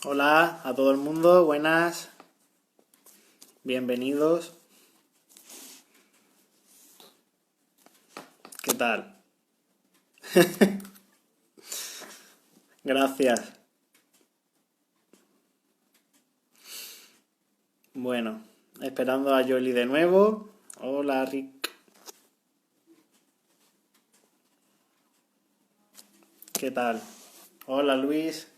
Hola a todo el mundo, buenas, bienvenidos. ¿Qué tal? Gracias. Bueno, esperando a Yoli de nuevo. Hola, Rick. ¿Qué tal? Hola, Luis.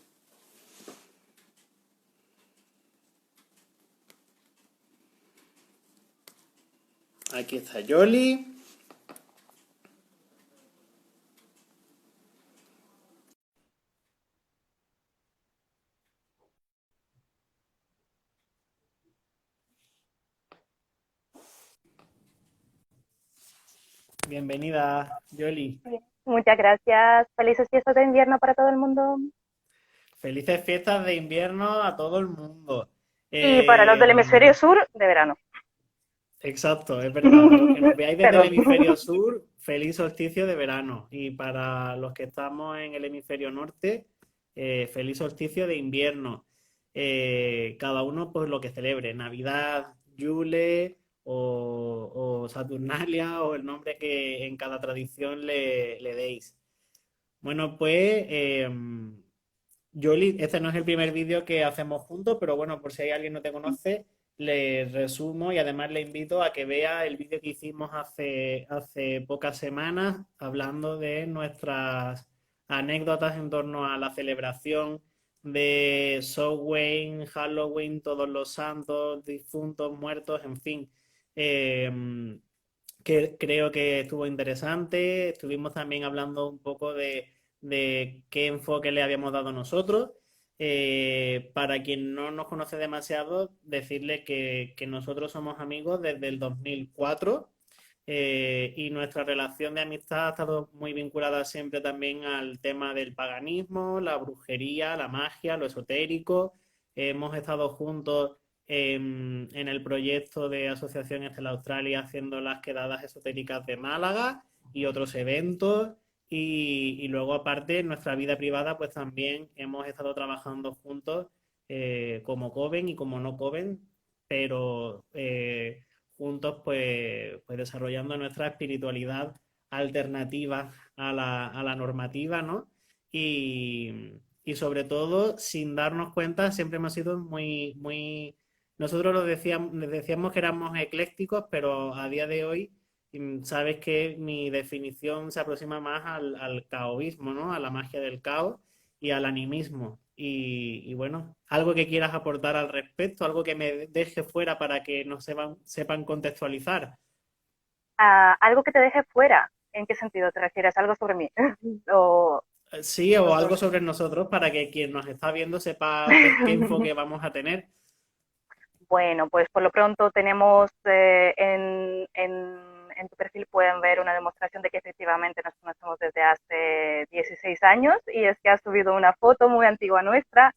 Aquí está Yoli. Bienvenida, Yoli. Bien. Muchas gracias. Felices fiestas de invierno para todo el mundo. Felices fiestas de invierno a todo el mundo. Y para los Eh, del hemisferio sur, de verano. exacto, es verdad. Para los que nos veáis desde el Perdón. hemisferio sur, feliz solsticio de verano. Y para los que estamos en el hemisferio norte, feliz solsticio de invierno. Cada uno pues lo que celebre, Navidad, Yule o Saturnalia o el nombre que en cada tradición le deis. Bueno, pues Yoli, este no es el primer vídeo que hacemos juntos, pero bueno, por si hay alguien que no te conoce, le resumo y además le invito a que vea el vídeo que hicimos hace pocas semanas hablando de nuestras anécdotas en torno a la celebración de Samhain, Halloween, Todos los Santos, difuntos, muertos, en fin. Que creo que estuvo interesante. Estuvimos también hablando un poco de qué enfoque le habíamos dado nosotros. Para quien no nos conoce demasiado, decirle que nosotros somos amigos desde el 2004 y nuestra relación de amistad ha estado muy vinculada siempre también al tema del paganismo, la brujería, la magia, lo esotérico. Hemos estado juntos en el proyecto de Asociación Estela Australia haciendo las quedadas esotéricas de Málaga y otros eventos. Y luego, aparte, en nuestra vida privada, pues también hemos estado trabajando juntos como Coven y como no Coven, pero juntos pues desarrollando nuestra espiritualidad alternativa a la normativa, ¿no? Y sobre todo, sin darnos cuenta, siempre hemos sido nosotros les decíamos que éramos eclécticos, pero a día de hoy sabes que mi definición se aproxima más al caoísmo, ¿no? A la magia del caos y al animismo. Y bueno, algo que quieras aportar al respecto, algo que me deje fuera para que nos sepan contextualizar. Algo que te deje fuera. ¿En qué sentido te refieres? ¿Algo sobre mí? o, Sí, o o algo sobre... sobre nosotros para que quien nos está viendo sepa qué enfoque vamos a tener. Bueno, pues por lo pronto tenemos en tu perfil pueden ver una demostración de que efectivamente nos conocemos desde hace 16 años y es que has subido una foto muy antigua nuestra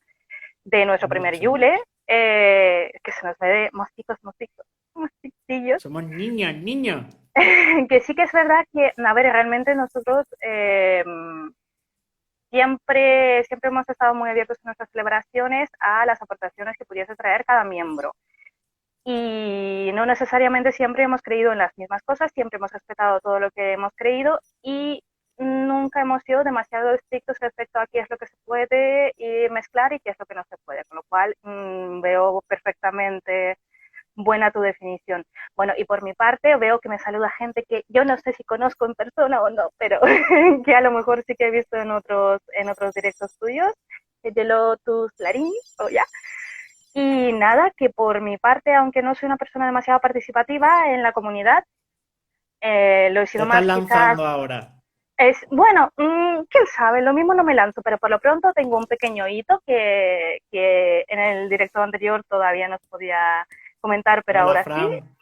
de nuestro primer Mucho. Yule, que se nos ve de mosticillos, Somos niños, niños. que sí que es verdad que, a ver, realmente nosotros siempre hemos estado muy abiertos en nuestras celebraciones a las aportaciones que pudiese traer cada miembro. Y no necesariamente siempre hemos creído en las mismas cosas, siempre hemos respetado todo lo que hemos creído y nunca hemos sido demasiado estrictos respecto a qué es lo que se puede mezclar y qué es lo que no se puede, con lo cual veo perfectamente buena tu definición. Bueno, y por mi parte veo que me saluda gente que yo no sé si conozco en persona o no, pero que a lo mejor sí que he visto en otros directos tuyos, de Lotus Larín, o ya. Y nada, que por mi parte, aunque no soy una persona demasiado participativa en la comunidad, lo he Te sido estás más quizás. lanzando ahora. Bueno, quién sabe, lo mismo no me lanzo, pero por lo pronto tengo un pequeño hito que en el directo anterior todavía no os podía comentar, pero Hola, ahora sí. Fran.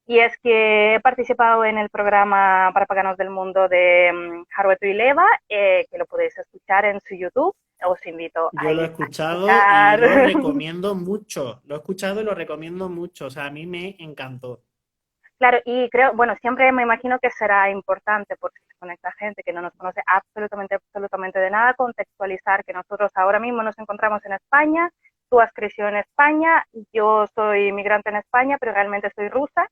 Y es que he participado en el programa para paganos del mundo de Harueto y Leva, que lo podéis escuchar en su YouTube. Os invito a Yo lo he ir a escuchado y escuchar. lo recomiendo mucho. Lo he escuchado y lo recomiendo mucho. O sea, a mí me encantó. Claro, y creo, bueno, siempre me imagino que será importante porque se conecta gente que no nos conoce absolutamente, absolutamente de nada, contextualizar que nosotros ahora mismo nos encontramos en España, tú has crecido en España, yo soy inmigrante en España, pero realmente soy rusa.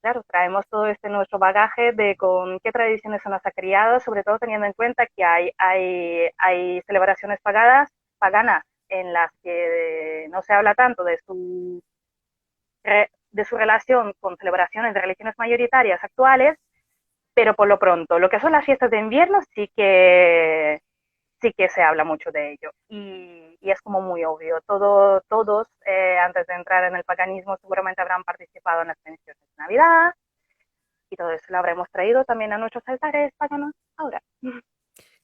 Claro, traemos todo este nuestro bagaje de con qué tradiciones se nos ha criado, sobre todo teniendo en cuenta que hay celebraciones paganas en las que no se habla tanto de su relación con celebraciones de religiones mayoritarias actuales, pero por lo pronto, lo que son las fiestas de invierno sí que se habla mucho de ello y es como muy obvio. Todos, antes de entrar en el paganismo, seguramente habrán participado en las pensiones de Navidad y todo eso lo habremos traído también a nuestros altares paganos ahora.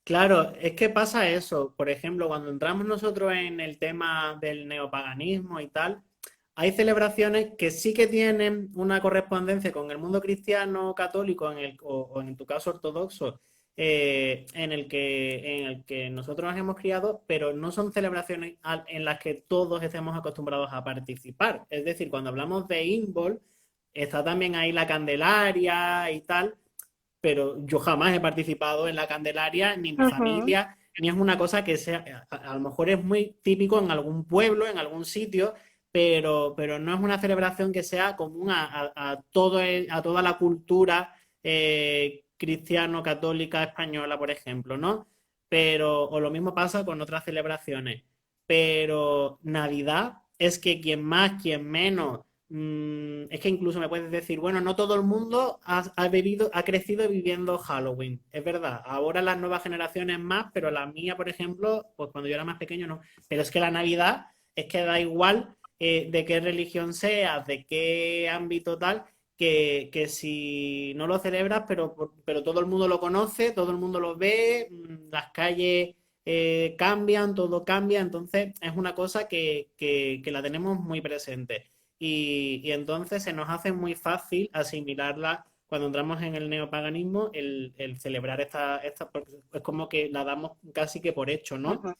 Claro, es que pasa eso. Por ejemplo, cuando entramos nosotros en el tema del neopaganismo y tal, hay celebraciones que sí que tienen una correspondencia con el mundo cristiano católico o en tu caso ortodoxo, en el que nosotros nos hemos criado, pero no son celebraciones en las que todos estemos acostumbrados a participar. Es decir, cuando hablamos de Inbol, está también ahí la Candelaria y tal, pero yo jamás he participado en la Candelaria, ni mi Uh -huh. familia, ni es una cosa que sea, a lo mejor es muy típico en algún pueblo, en algún sitio, pero no es una celebración que sea común a toda la cultura cristiano-católica española, por ejemplo, ¿no? Pero, o lo mismo pasa con otras celebraciones. Pero Navidad es que quien más, quien menos, es que incluso me puedes decir, bueno, no todo el mundo ha crecido viviendo Halloween. Es verdad, ahora las nuevas generaciones más, pero la mía, por ejemplo, pues cuando yo era más pequeño no. Pero es que la Navidad es que da igual de qué religión seas, de qué ámbito tal, que si no lo celebras, pero todo el mundo lo conoce, todo el mundo lo ve, las calles cambian, todo cambia, entonces es una cosa que la tenemos muy presente y entonces se nos hace muy fácil asimilarla cuando entramos en el neopaganismo, el celebrar porque es como que la damos casi que por hecho, Uh ¿no? -huh.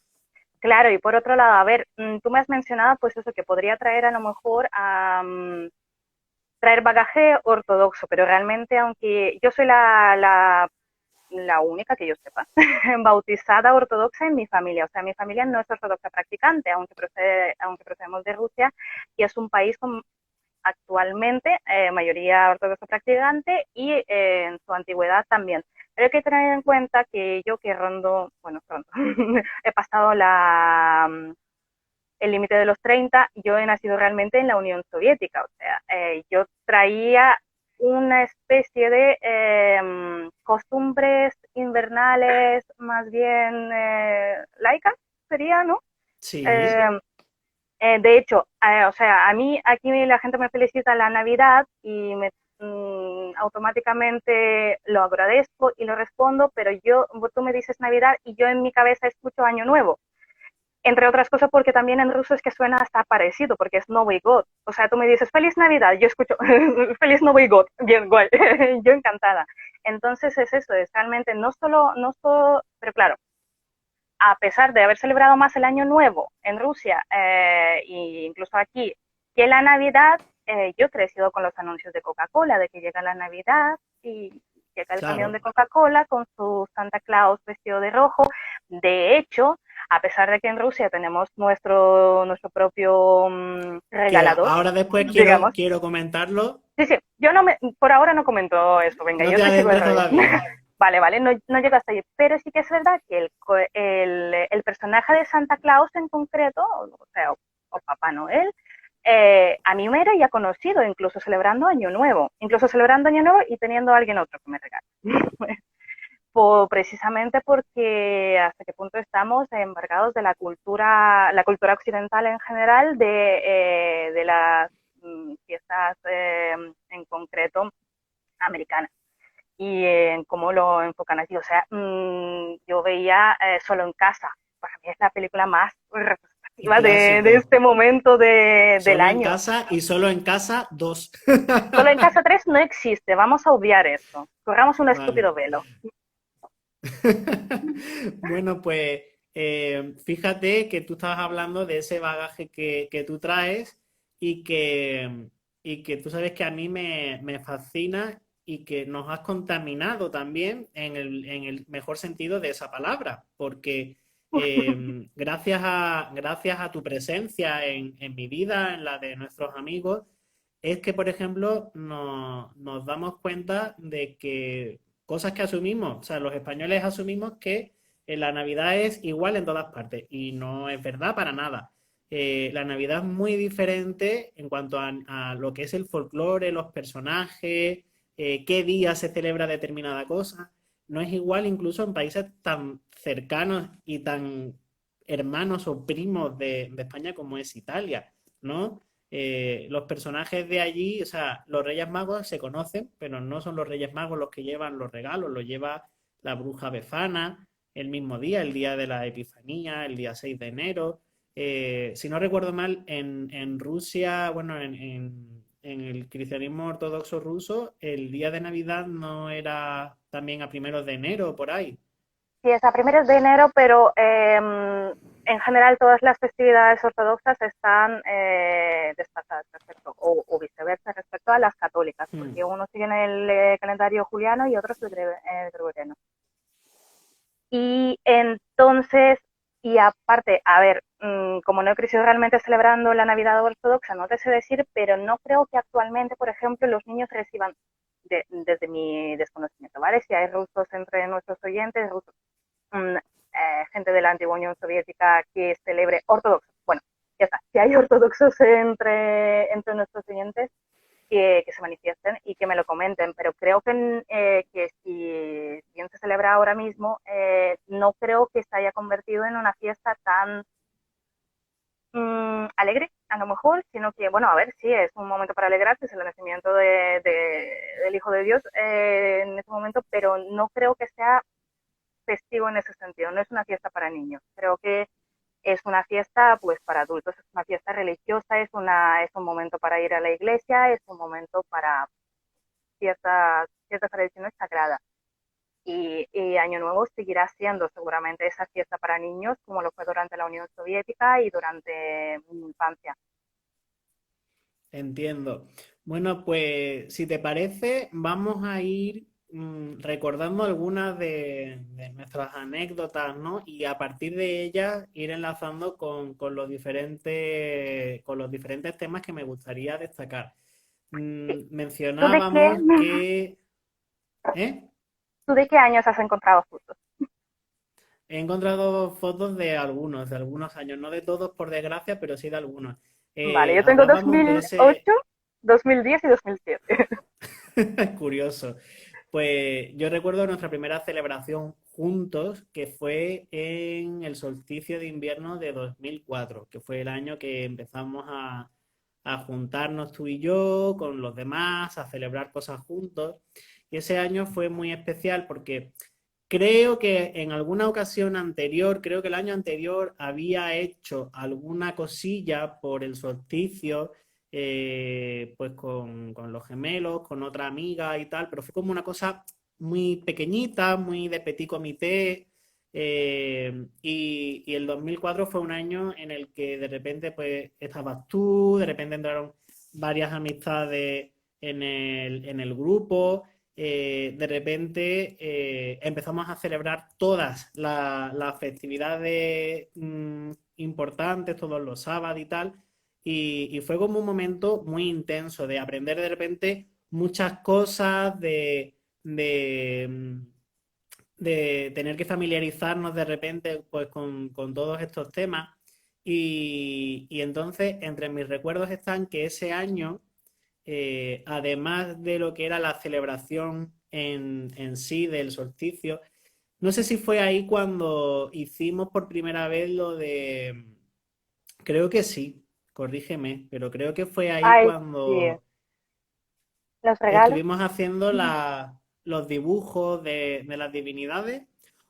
Claro, y por otro lado, a ver, tú me has mencionado pues eso que podría traer a lo mejor a traer bagaje ortodoxo, pero realmente aunque yo soy la única que yo sepa bautizada ortodoxa en mi familia, o sea, mi familia no es ortodoxa practicante, aunque procedemos de Rusia y es un país con actualmente mayoría ortodoxa practicante y en su antigüedad también. Pero hay que tener en cuenta que yo que rondo, bueno, pronto, he pasado el límite de los 30, yo he nacido realmente en la Unión Soviética, o sea, yo traía una especie de costumbres invernales más bien laicas, sería, ¿no? Sí, Eh, de hecho, o sea, a mí aquí la gente me felicita la Navidad y automáticamente lo agradezco y lo respondo, pero tú me dices Navidad y yo en mi cabeza escucho Año Nuevo. Entre otras cosas porque también en ruso es que suena hasta parecido, porque es Nový God. O sea, tú me dices Feliz Navidad, yo escucho Feliz Nový God. Bien, guay. Yo encantada. Entonces es eso, es realmente no solo, pero claro, a pesar de haber celebrado más el Año Nuevo en Rusia e incluso aquí que la Navidad, yo he crecido con los anuncios de Coca-Cola, de que llega la Navidad y llega el camión de claro. Coca-Cola con su Santa Claus vestido de rojo. De hecho, a pesar de que en Rusia tenemos nuestro propio Que regalador, ahora después digamos. quiero comentarlo, Sí, sí, yo por ahora no comento eso, venga, no yo te te sigo el adentres rollo. todavía. Vale, no llego hasta allí, pero sí que es verdad que el personaje de Santa Claus en concreto, o sea, o Papá Noel, a mí me era ya conocido, incluso celebrando Año Nuevo y teniendo a alguien otro que me regale. Precisamente porque hasta qué punto estamos embargados de la cultura occidental en general, de las fiestas en concreto americanas y en cómo lo enfocan así. O sea, yo veía Solo en Casa. Para mí es la película más Un representativa de clásico. este momento del Solo en año. casa y solo en casa dos. Solo en Casa 3 no existe, vamos a obviar esto. Corramos un Vale. estúpido velo. Bueno, pues fíjate que tú estabas hablando de ese bagaje que tú traes y y que tú sabes que a mí me fascina y que nos has contaminado también en en el mejor sentido de esa palabra, porque gracias a tu presencia en mi vida, en la de nuestros amigos, es que, por ejemplo, nos damos cuenta de que cosas que asumimos, o sea, los españoles asumimos que la Navidad es igual en todas partes y no es verdad para nada. La Navidad es muy diferente en cuanto a lo que es el folclore, los personajes, qué día se celebra determinada cosa. No es igual incluso en países tan cercanos y tan hermanos o primos de España como es Italia, ¿no? Los personajes de allí, o sea, los Reyes Magos se conocen, pero no son los Reyes Magos los que llevan los regalos, los lleva la bruja Befana el mismo día, el día de la Epifanía, el día 6 de enero. Si no recuerdo mal, en Rusia, bueno, en el cristianismo ortodoxo ruso, el día de Navidad no era también a primeros de enero, por ahí. Sí, es a primeros de enero, pero en general todas las festividades ortodoxas están desfasadas respecto, o viceversa, respecto a las católicas, Hmm. porque unos siguen el calendario juliano y otros el gregoriano. Y entonces, y aparte, a ver, como no he crecido realmente celebrando la Navidad ortodoxa, no te sé decir, pero no creo que actualmente, por ejemplo, los niños reciban, desde mi desconocimiento, ¿vale? Si hay rusos entre nuestros oyentes, rusos, gente de la antigua Unión Soviética que celebre ortodoxos, bueno, ya está, si hay ortodoxos entre nuestros oyentes, que se manifiesten y que me lo comenten, pero creo que si bien se celebra ahora mismo, no creo que se haya convertido en una fiesta tan alegre, a lo mejor, sino que, bueno, a ver, sí, es un momento para alegrarse, es el nacimiento del Hijo de Dios en ese momento, pero no creo que sea festivo en ese sentido, no es una fiesta para niños, creo que es una fiesta pues para adultos, es una fiesta religiosa, es un momento para ir a la iglesia, es un momento para ciertas tradiciones sagradas. Y Año Nuevo seguirá siendo seguramente esa fiesta para niños, como lo fue durante la Unión Soviética y durante mi infancia. Entiendo. Bueno, pues si te parece, vamos a ir recordando algunas de nuestras anécdotas, ¿no? Y a partir de ellas ir enlazando con los diferentes temas que me gustaría destacar. Sí. ¿Tú de qué, Mencionábamos que... ¿eh? ¿Tú de qué años has encontrado frutos? He encontrado fotos de algunos años, no de todos por desgracia, pero sí de algunos. Vale, yo tengo Hablábamos de 2008, ese... 2010 y 2007. Curioso. Pues yo recuerdo nuestra primera celebración juntos, que fue en el solsticio de invierno de 2004, que fue el año que empezamos a juntarnos tú y yo con los demás, a celebrar cosas juntos. Y ese año fue muy especial porque creo que en alguna ocasión anterior, creo que el año anterior había hecho alguna cosilla por el solsticio, pues con los gemelos, con otra amiga y tal, pero fue como una cosa muy pequeñita, muy de petit comité. Y el 2004 fue un año en el que de repente pues estabas tú, de repente entraron varias amistades en el grupo. De repente empezamos a celebrar todas las festividades importantes, todos los sábados y tal, y fue como un momento muy intenso de aprender de repente muchas cosas, de tener que familiarizarnos de repente pues, con todos estos temas. Y entonces, entre mis recuerdos están que ese año además de lo que era la celebración en sí del solsticio, no sé si fue ahí cuando hicimos por primera vez lo de, creo que sí, corrígeme, pero creo que fue ahí Ay, sí, cuando los regalos. estuvimos haciendo los dibujos de las divinidades,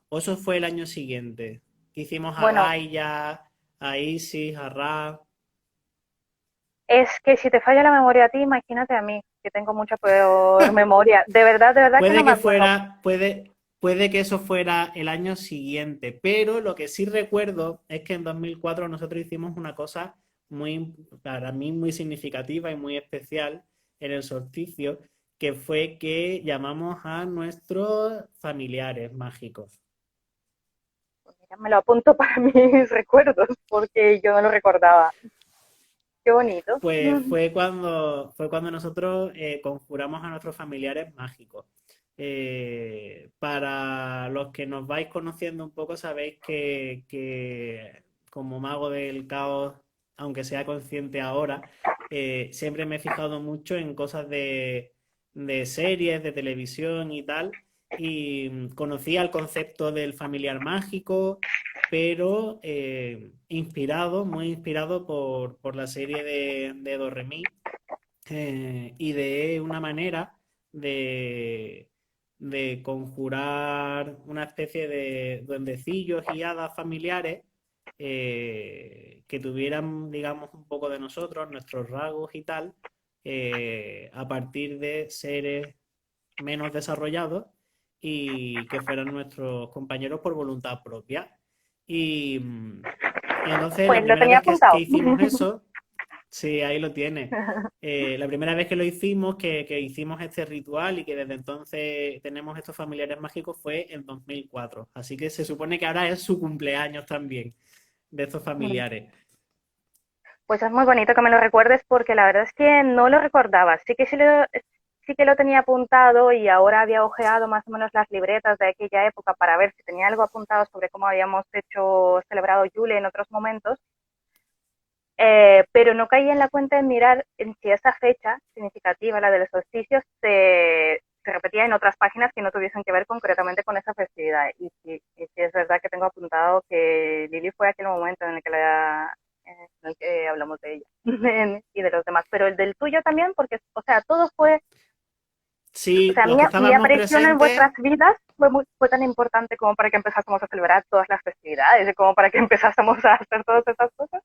o eso fue el año siguiente, que hicimos a Bueno, Gaia, a Isis, a Ra. es que si te falla la memoria a ti, imagínate a mí, que tengo mucha peor memoria. De verdad que no Puede me que acuerdo. puede que eso fuera el año siguiente, pero lo que sí recuerdo es que en 2004 nosotros hicimos una cosa muy, para mí, muy significativa y muy especial en el solsticio, que fue que llamamos a nuestros familiares mágicos. ya me lo apunto para mis recuerdos, porque yo no lo recordaba. Qué bonito. Pues fue cuando nosotros conjuramos a nuestros familiares mágicos. Para los que nos vais conociendo un poco, sabéis que como mago del caos, aunque sea consciente ahora, siempre me he fijado mucho en cosas de series, de televisión y tal. Y conocía el concepto del familiar mágico, pero inspirado, muy inspirado por la serie de Doremi, ideé una manera de, de conjurar una especie de duendecillos y hadas familiares que tuvieran, digamos, un poco de nosotros, nuestros rasgos y tal, a partir de seres menos desarrollados y que fueran nuestros compañeros por voluntad propia. Y, y entonces la Pues lo primera tenía vez que apuntado. hicimos eso, sí, ahí lo tiene. La primera vez que lo hicimos, que hicimos este ritual y que desde entonces tenemos estos familiares mágicos fue en 2004. Así que se supone que ahora es su cumpleaños también de estos familiares. Pues es muy bonito que me lo recuerdes porque la verdad es que no lo recordaba. Sí que lo tenía apuntado y ahora había ojeado más o menos las libretas de aquella época para ver si tenía algo apuntado sobre cómo habíamos celebrado Yule en otros momentos, pero no caí en la cuenta de mirar en si esa fecha significativa, la de los solsticios, se repetía en otras páginas que no tuviesen que ver concretamente con esa festividad. Y sí es verdad que tengo apuntado que Lili fue aquel momento en el que hablamos de ella y de los demás, pero el del tuyo también, porque, o sea, todo fue, o Sí, sea, los que mi estábamos aparición en presentes, vuestras vidas fue tan importante como para que empezásemos a celebrar todas las festividades y como para que empezásemos a hacer todas esas cosas.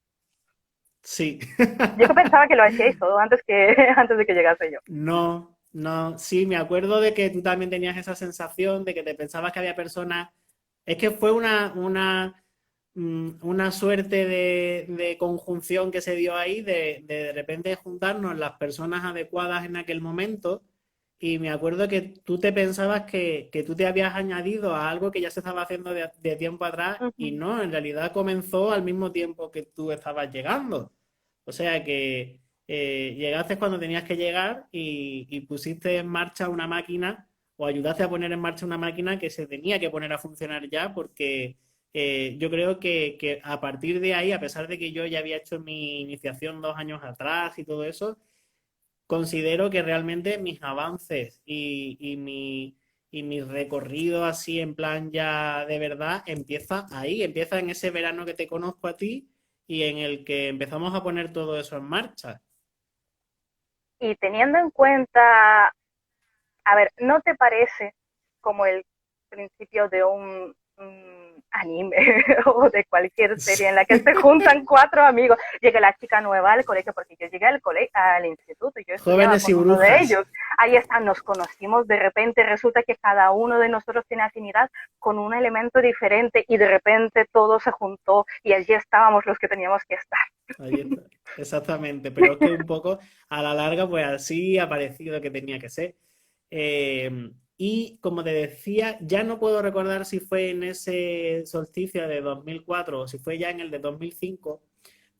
sí. Yo que pensaba que lo hacíais todo antes de que llegase yo. No, no, sí, me acuerdo de que tú también tenías esa sensación de que te pensabas que había personas. Es que fue una suerte de conjunción que se dio ahí, de repente juntarnos las personas adecuadas en aquel momento. Y me acuerdo que tú te pensabas que tú te habías añadido a algo que ya se estaba haciendo de tiempo atrás y Ujú. no, en realidad comenzó al mismo tiempo que tú estabas llegando. O sea que llegaste cuando tenías que llegar y pusiste en marcha una máquina o ayudaste a poner en marcha una máquina que se tenía que poner a funcionar ya porque yo creo que a partir de ahí, a pesar de que yo ya había hecho mi iniciación 2 años atrás y todo eso, considero que realmente mis avances y mi recorrido así en plan ya de verdad empieza ahí, empieza en ese verano que te conozco a ti y en el que empezamos a poner todo eso en marcha. Y teniendo en cuenta, a ver, ¿no te parece como el principio de un anime o de cualquier serie en la que se juntan cuatro amigos? Llega la chica nueva al colegio, porque yo llegué al instituto y yo estudiaba Jóvenes y con uno de brujas. ellos. Ahí está, nos conocimos, de repente resulta que cada uno de nosotros tiene afinidad con un elemento diferente y de repente todo se juntó y allí estábamos los que teníamos que estar. Ahí está. Exactamente, pero es que un poco a la larga, pues así ha parecido que tenía que ser. Y como te decía, ya no puedo recordar si fue en ese solsticio de 2004 o si fue ya en el de 2005,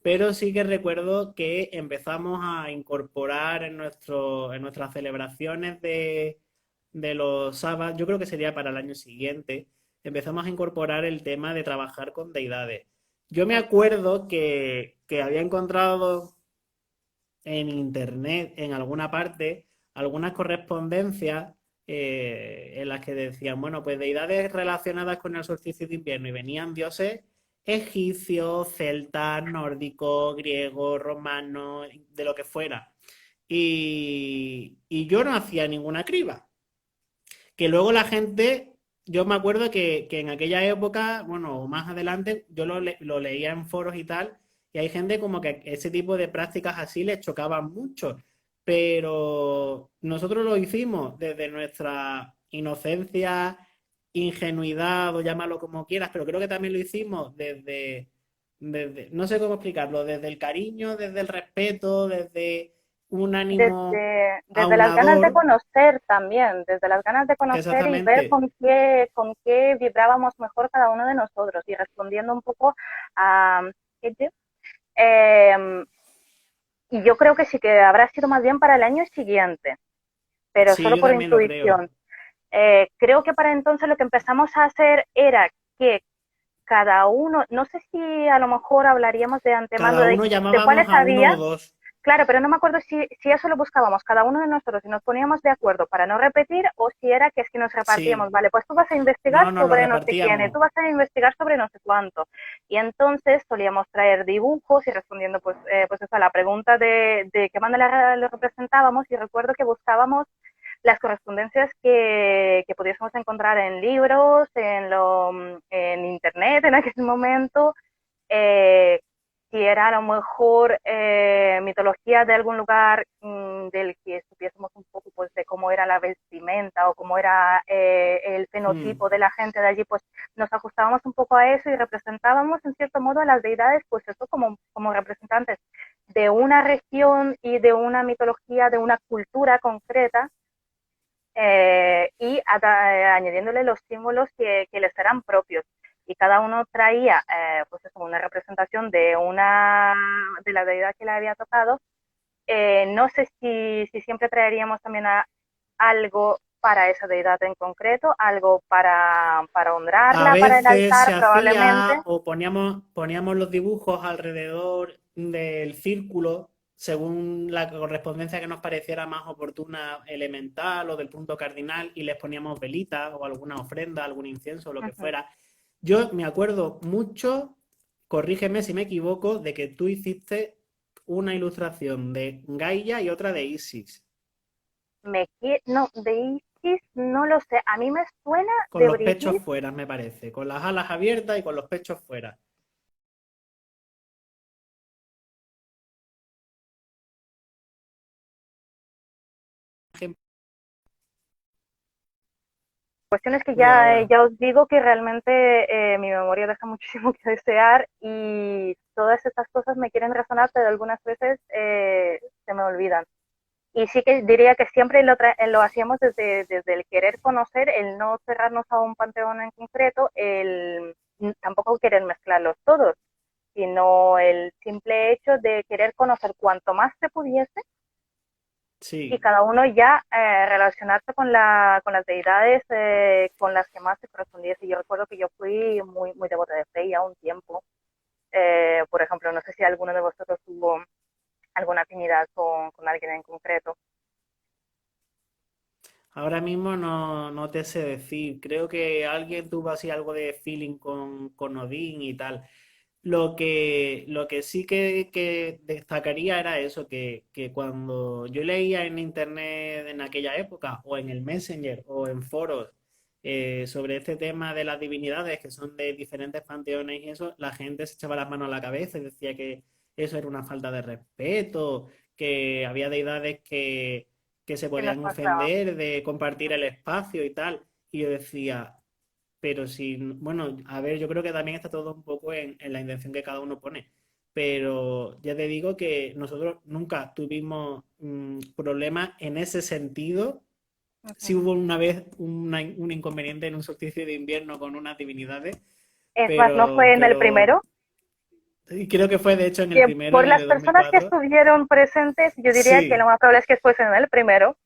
pero sí que recuerdo que empezamos a incorporar en nuestras celebraciones de los sábados, yo creo que sería para el año siguiente, empezamos a incorporar el tema de trabajar con deidades. Yo me acuerdo que había encontrado en internet, en alguna parte, algunas correspondencias en las que decían, bueno, pues deidades relacionadas con el solsticio de invierno y venían dioses egipcios, celtas, nórdicos, griegos, romanos, de lo que fuera. Y yo no hacía ninguna criba. Que luego la gente, yo me acuerdo que en aquella época, bueno, más adelante, yo lo leía en foros y tal, y hay gente como que ese tipo de prácticas así les chocaban mucho, pero nosotros lo hicimos desde nuestra inocencia, ingenuidad o llámalo como quieras, pero creo que también lo hicimos no sé cómo explicarlo, desde el cariño, desde el respeto, desde un ánimo desde las ganas de aunador, conocer también, desde las ganas de conocer y ver exactamente. con qué vibrábamos mejor cada uno de nosotros y respondiendo un poco a... Eh, y yo creo que sí que habrá sido más bien para el año siguiente, pero Sí, solo yo por también lo creo. intuición. Creo que para entonces lo que empezamos a hacer era que cada uno, no sé si a lo mejor hablaríamos de antemano Cada uno de cuáles llamábamos a uno había. o dos. Claro, pero no me acuerdo si eso lo buscábamos cada uno de nosotros y nos poníamos de acuerdo para no repetir o si era que es que nos repartíamos, Sí, vale, pues tú vas a investigar no, nos lo sobre no sé quién y tú repartíamos. vas a investigar sobre no sé cuánto. Y entonces solíamos traer dibujos y respondiendo pues eso, a la pregunta de qué manera lo representábamos y recuerdo que buscábamos las correspondencias que pudiésemos encontrar en libros, en internet en aquel momento, eh, si era a lo mejor mitología de algún lugar del que supiésemos un poco pues de cómo era la vestimenta o cómo era el Mm, fenotipo de la gente de allí, pues nos ajustábamos un poco a eso y representábamos en cierto modo a las deidades, pues eso como representantes de una región y de una mitología, de una cultura concreta, y añadiéndole los símbolos que les eran propios. Y cada uno traía pues eso, una representación de la deidad que le había tocado. No sé si siempre traeríamos también algo para esa deidad en concreto, algo para A honrarla, para el veces altar se probablemente. hacía o poníamos los dibujos alrededor del círculo según la correspondencia que nos pareciera más oportuna elemental o del punto cardinal y les poníamos velitas o alguna ofrenda, algún incienso o lo Uh que -huh. fuera. Yo me acuerdo mucho, corrígeme si me equivoco, de que tú hiciste una ilustración de Gaia y otra de Isis, No, de Isis no lo sé. A mí me suena con de los pechos Brigitte. fuera, me parece, con las alas abiertas y con los pechos fuera. Cuestión es que Uy, ahora. ya os digo que realmente mi memoria deja muchísimo que desear y todas estas cosas me quieren resonar, pero algunas veces se me olvidan. Y sí que diría que siempre lo hacíamos desde el querer conocer, el no cerrarnos a un panteón en concreto, el tampoco querer mezclarlos todos, sino el simple hecho de querer conocer cuanto más se pudiese y Sí. cada uno ya relacionarse con las deidades con las que más se correspondiese. Yo recuerdo que yo fui muy devota de Freya un tiempo. Por ejemplo, no sé si alguno de vosotros tuvo alguna afinidad con alguien en concreto. Ahora mismo no te sé decir. Creo que alguien tuvo así algo de feeling con Odín y tal. Lo que sí que destacaría era eso, que cuando yo leía en internet en aquella época, o en el Messenger, o en foros, sobre este tema de las divinidades que son de diferentes panteones y eso, la gente se echaba las manos a la cabeza y decía que eso era una falta de respeto, que había deidades que se ¿Qué nos podían pasaba? ofender de compartir el espacio y tal. Y yo decía, pero si, bueno, a ver, yo creo que también está todo un poco en la intención que cada uno pone. Pero ya te digo que nosotros nunca tuvimos problemas en ese sentido. Uh Sí -huh. hubo una vez un inconveniente en un solsticio de invierno con unas divinidades, Es más, no pero, fue en el pero primero. y creo que fue de hecho en el Que primero, por en el las de personas que 2004. estuvieron presentes, yo diría que lo Sí, más probable es que fuesen en el primero.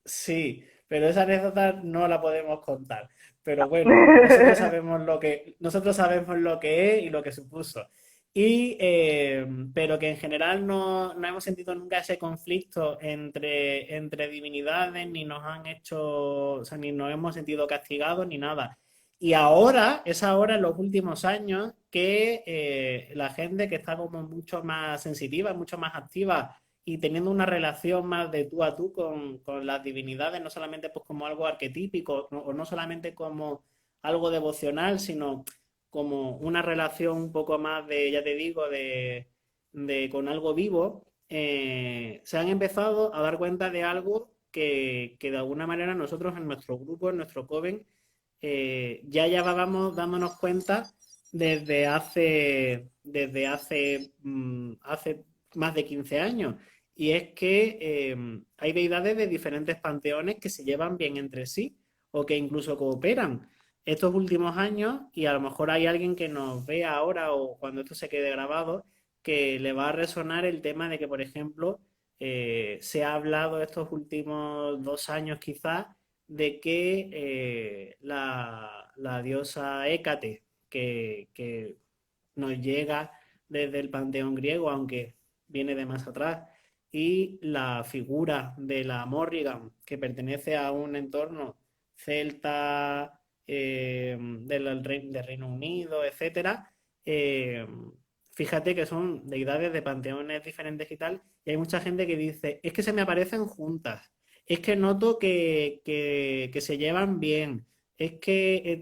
sí, pero esa anécdota no la podemos contar. Pero bueno, nosotros sabemos lo que es y lo que supuso. Pero que en general no hemos sentido nunca ese conflicto entre divinidades, ni nos han hecho, o sea, ni nos hemos sentido castigados, ni nada. Y ahora, es ahora en los últimos años que la gente que está como mucho más sensitiva, mucho más activa y teniendo una relación más de tú a tú con las divinidades, no solamente pues como algo arquetípico o no solamente como algo devocional, sino como una relación un poco más de, ya te digo, de con algo vivo, se han empezado a dar cuenta de algo que de alguna manera nosotros en nuestro grupo, en nuestro Coven, ya llevábamos dándonos cuenta desde hace más de 15 años. y es que hay deidades de diferentes panteones que se llevan bien entre sí o que incluso cooperan estos últimos años y a lo mejor hay alguien que nos vea ahora o cuando esto se quede grabado que le va a resonar el tema de que, por ejemplo, se ha hablado estos últimos 2 años quizás de que la diosa Hécate, que nos llega desde el panteón griego, aunque viene de más atrás, y la figura de la Morrigan, que pertenece a un entorno celta del Reino Unido, etcétera. eh, Fíjate que son deidades de panteones diferentes y tal, y hay mucha gente que dice, es que se me aparecen juntas, es que noto que se llevan bien, es que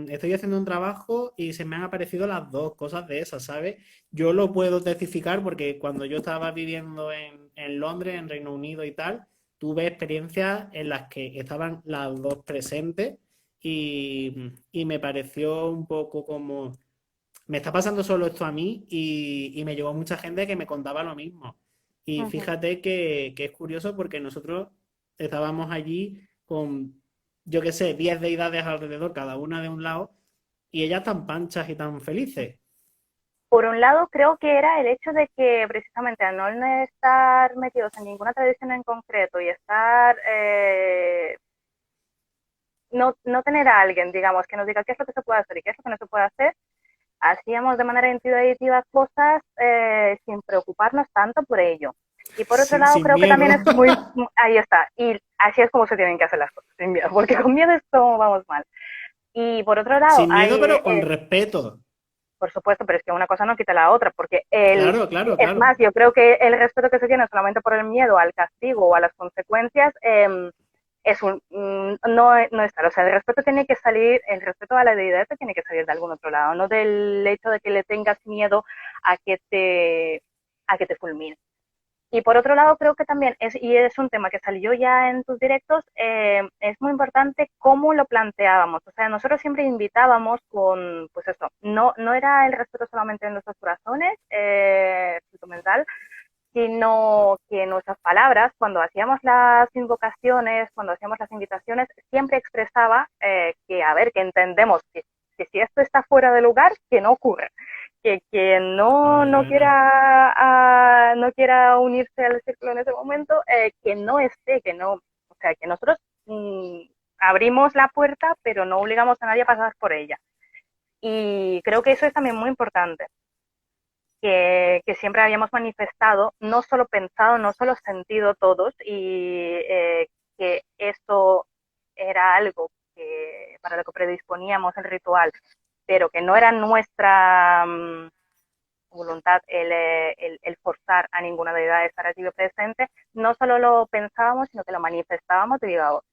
estoy haciendo un trabajo y se me han aparecido las dos cosas de esas, ¿sabes? Yo lo puedo testificar porque cuando yo estaba viviendo en Londres, en Reino Unido y tal, tuve experiencias en las que estaban las dos presentes y me pareció un poco como, me está pasando solo esto a mí y me llevó mucha gente que me contaba lo mismo. Y Ujú. fíjate que es curioso porque nosotros estábamos allí con, yo qué sé, 10 deidades alrededor, cada una de un lado, y ellas tan panchas y tan felices. Por un lado, creo que era el hecho de que precisamente al no estar metidos en ninguna tradición en concreto y estar, no tener a alguien, digamos, que nos diga qué es lo que se puede hacer y qué es lo que no se puede hacer, hacíamos de manera intuitiva cosas sin preocuparnos tanto por ello. Y por otro lado, Sin creo que miedo. también es muy, ahí está, y así es como se tienen que hacer las cosas, sin miedo, porque con miedo es como vamos mal. Y por otro lado, Sin miedo, hay, pero con respeto. por supuesto, pero es que una cosa no quita la otra, porque Claro, claro, es claro. más, yo creo que el respeto que se tiene solamente por el miedo al castigo o a las consecuencias no es tal. O sea, el respeto tiene que salir, el respeto a la deidad tiene que salir de algún otro lado, no del hecho de que le tengas miedo a que a que te fulmine. Y por otro lado, creo que también y es un tema que salió ya en tus directos, es muy importante cómo lo planteábamos. O sea, nosotros siempre invitábamos con, pues eso, no era el respeto solamente en nuestros corazones, mental, sino que nuestras palabras, cuando hacíamos las invocaciones, cuando hacíamos las invitaciones, siempre expresaba que, a ver, que entendemos que si esto está fuera de lugar, que no ocurre, que quien Vale, no bueno. quiera, no quiera unirse al círculo en ese momento, que no esté, que no, o sea, que nosotros abrimos la puerta, pero no obligamos a nadie a pasar por ella. Y creo que eso es también muy importante que siempre habíamos manifestado, no solo pensado, no solo sentido todos, y que esto era algo que, para lo que predisponíamos el ritual, pero que no era nuestra voluntad el forzar a ninguna deidad a estar allí presente, no solo lo pensábamos, sino que lo manifestábamos de viva voz.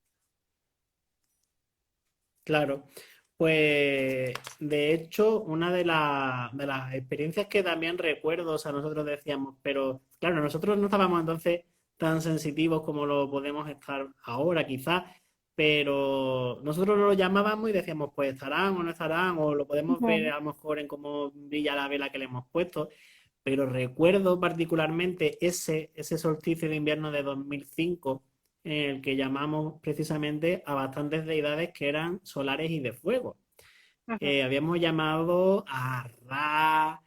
Claro. Pues de hecho, una de las experiencias que también recuerdo, o sea, nosotros decíamos, pero claro, nosotros no estábamos entonces tan sensitivos como lo podemos estar ahora, quizás, pero nosotros lo llamábamos y decíamos, pues estarán o no estarán, o lo podemos ver Ujú. a lo mejor en cómo brilla la vela que le hemos puesto, pero recuerdo particularmente ese solsticio de invierno de 2005 en el que llamamos precisamente a bastantes deidades que eran solares y de fuego. Ujú. Habíamos llamado a Ra,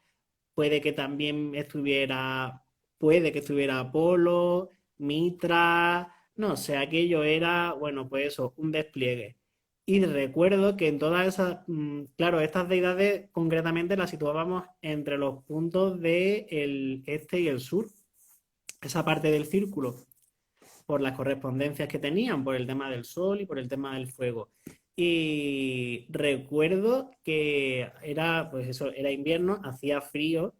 puede que también estuviera, puede que estuviera Apolo, Mitra, no sé, aquello era, bueno, pues eso, un despliegue. Y recuerdo que en todas esas, claro, estas deidades concretamente las situábamos entre los puntos del este y el sur, esa parte del círculo por las correspondencias que tenían, por el tema del sol y por el tema del fuego. Y recuerdo que era, pues eso, era invierno, hacía frío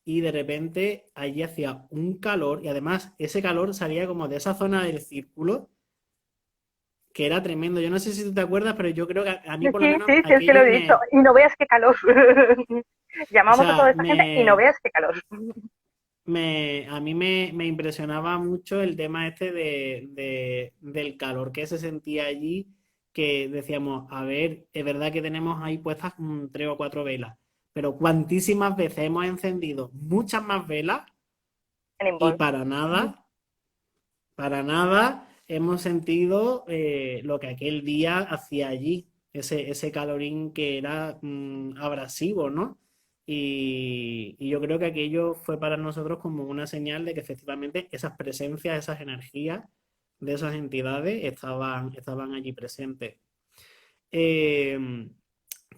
y de repente allí hacía un calor y además ese calor salía como de esa zona del círculo que era tremendo. Yo no sé si tú te acuerdas, pero yo creo que a mí Sí, por lo sí, menos sí, es que lo aquello he dicho. me, Y no veas qué calor. o Llamamos a toda sea, esta gente y no veas qué calor. a mí me impresionaba mucho el tema este del calor que se sentía allí, que decíamos, a ver, es verdad que tenemos ahí puestas 3 o 4 velas, pero cuantísimas veces hemos encendido muchas más velas En y Invol. para nada. para nada hemos sentido lo que aquel día hacía allí, ese calorín que era abrasivo, ¿no? Y yo creo que aquello fue para nosotros como una señal de que efectivamente esas presencias, esas energías de esas entidades estaban allí presentes. Eh,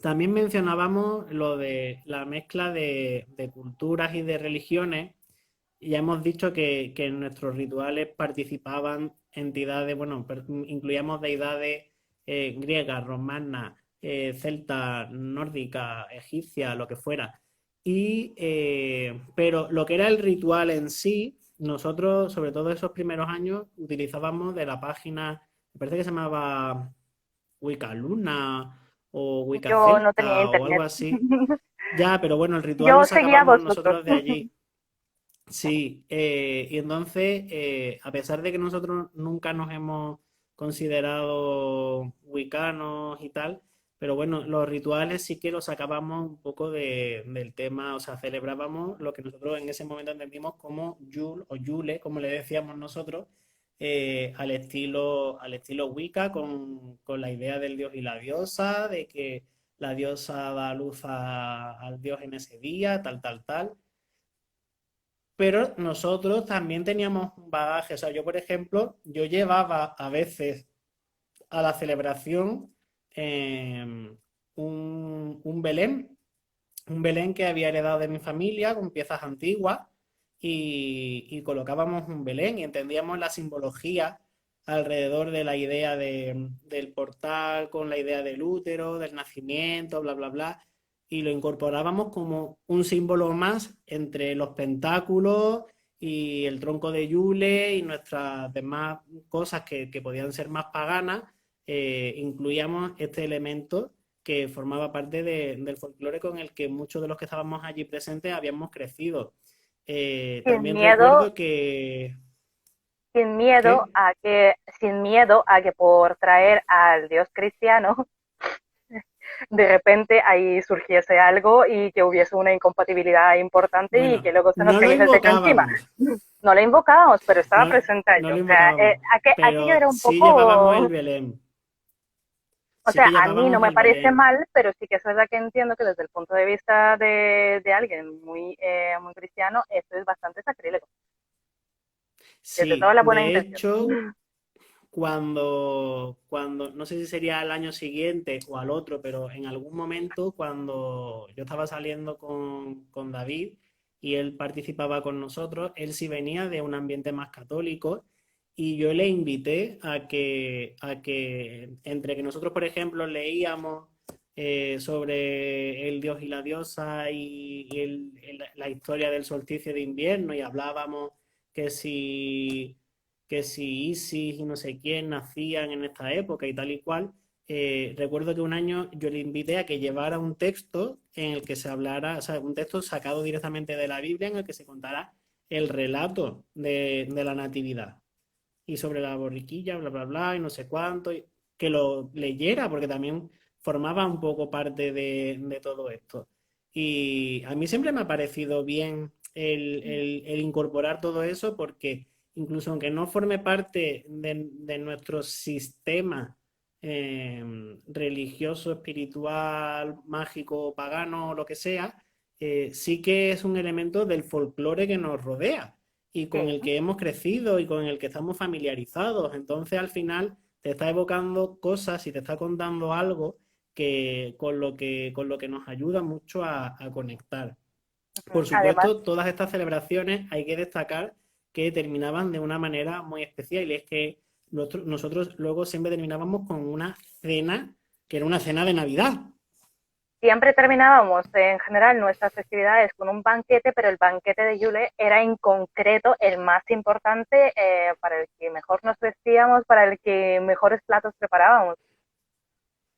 También mencionábamos lo de la mezcla de culturas y de religiones. Ya hemos dicho que en nuestros rituales participaban entidades, bueno, incluíamos deidades griegas, romanas, celtas, nórdicas, egipcias, lo que fuera. Pero lo que era el ritual en sí, nosotros, sobre todo esos primeros años, utilizábamos de la página, me parece que se llamaba Wicca Luna o Wicca Yo no tenía Celta o algo internet. así. Ya, pero bueno, el ritual lo Yo seguía a sacábamos vosotros. nosotros de allí. Sí, y entonces, a pesar de que nosotros nunca nos hemos considerado wiccanos y tal, pero bueno, los rituales sí que los sacábamos un poco del tema, o sea, celebrábamos lo que nosotros en ese momento entendimos como Yule o Yule, como le decíamos nosotros, al estilo Wicca, con la idea del dios y la diosa, de que la diosa da luz al dios en ese día, tal, tal, tal. Pero nosotros también teníamos un bagaje. O sea, yo, por ejemplo, yo llevaba a veces a la celebración eh, un Belén que había heredado de mi familia con piezas antiguas y colocábamos un Belén y entendíamos la simbología alrededor de la idea del portal con la idea del útero, del nacimiento, bla, bla, bla, y lo incorporábamos como un símbolo más entre los pentáculos y el tronco de Yule y nuestras demás cosas que podían ser más paganas, incluíamos este elemento que formaba parte del folclore con el que muchos de los que estábamos allí presentes habíamos crecido. Sin También miedo, recuerdo que... sin miedo ¿Qué? a que, sin miedo a que por traer al Dios cristiano, de repente ahí surgiese algo y que hubiese una incompatibilidad importante y que Bueno, luego se nos no lo cayese el techo encima. invocábamos, No lo invocábamos, pero estaba no, presente no allí. lo O sea, invocábamos, aquello pero era un sí llevábamos poco. el Belén, O sí sea, que a mí no llevábamos me el parece Belén. mal, pero sí que es verdad que entiendo que desde el punto de vista de alguien muy cristiano, esto es bastante sacrílego, desde toda Sí, la buena de intención. hecho, no sé si sería al año siguiente o al otro, pero en algún momento cuando yo estaba saliendo con David y él participaba con nosotros, él sí venía de un ambiente más católico y yo le invité a que entre que nosotros, por ejemplo, leíamos sobre el dios y la diosa y la historia del solsticio de invierno y hablábamos que si Isis y no sé quién nacían en esta época y tal y cual. Recuerdo que un año yo le invité a que llevara un texto en el que se hablara, o sea, un texto sacado directamente de la Biblia en el que se contara el relato de la natividad y sobre la borriquilla, bla, bla, bla, y no sé cuánto, y que lo leyera porque también formaba un poco parte de todo esto. Y a mí siempre me ha parecido bien el incorporar todo eso porque incluso aunque no forme parte de nuestro sistema religioso, espiritual, mágico, pagano, lo que sea, sí que es un elemento del folclore que nos rodea y con Sí, el que hemos crecido y con el que estamos familiarizados. Entonces, al final, te está evocando cosas y te está contando algo con lo que nos ayuda mucho a conectar. Por además, supuesto, todas estas celebraciones hay que destacar que terminaban de una manera muy especial y es que nosotros luego siempre terminábamos con una cena que era una cena de Navidad. siempre terminábamos en general nuestras festividades con un banquete, pero el banquete de Yule era en concreto el más importante para el que mejor nos vestíamos, para el que mejores platos preparábamos,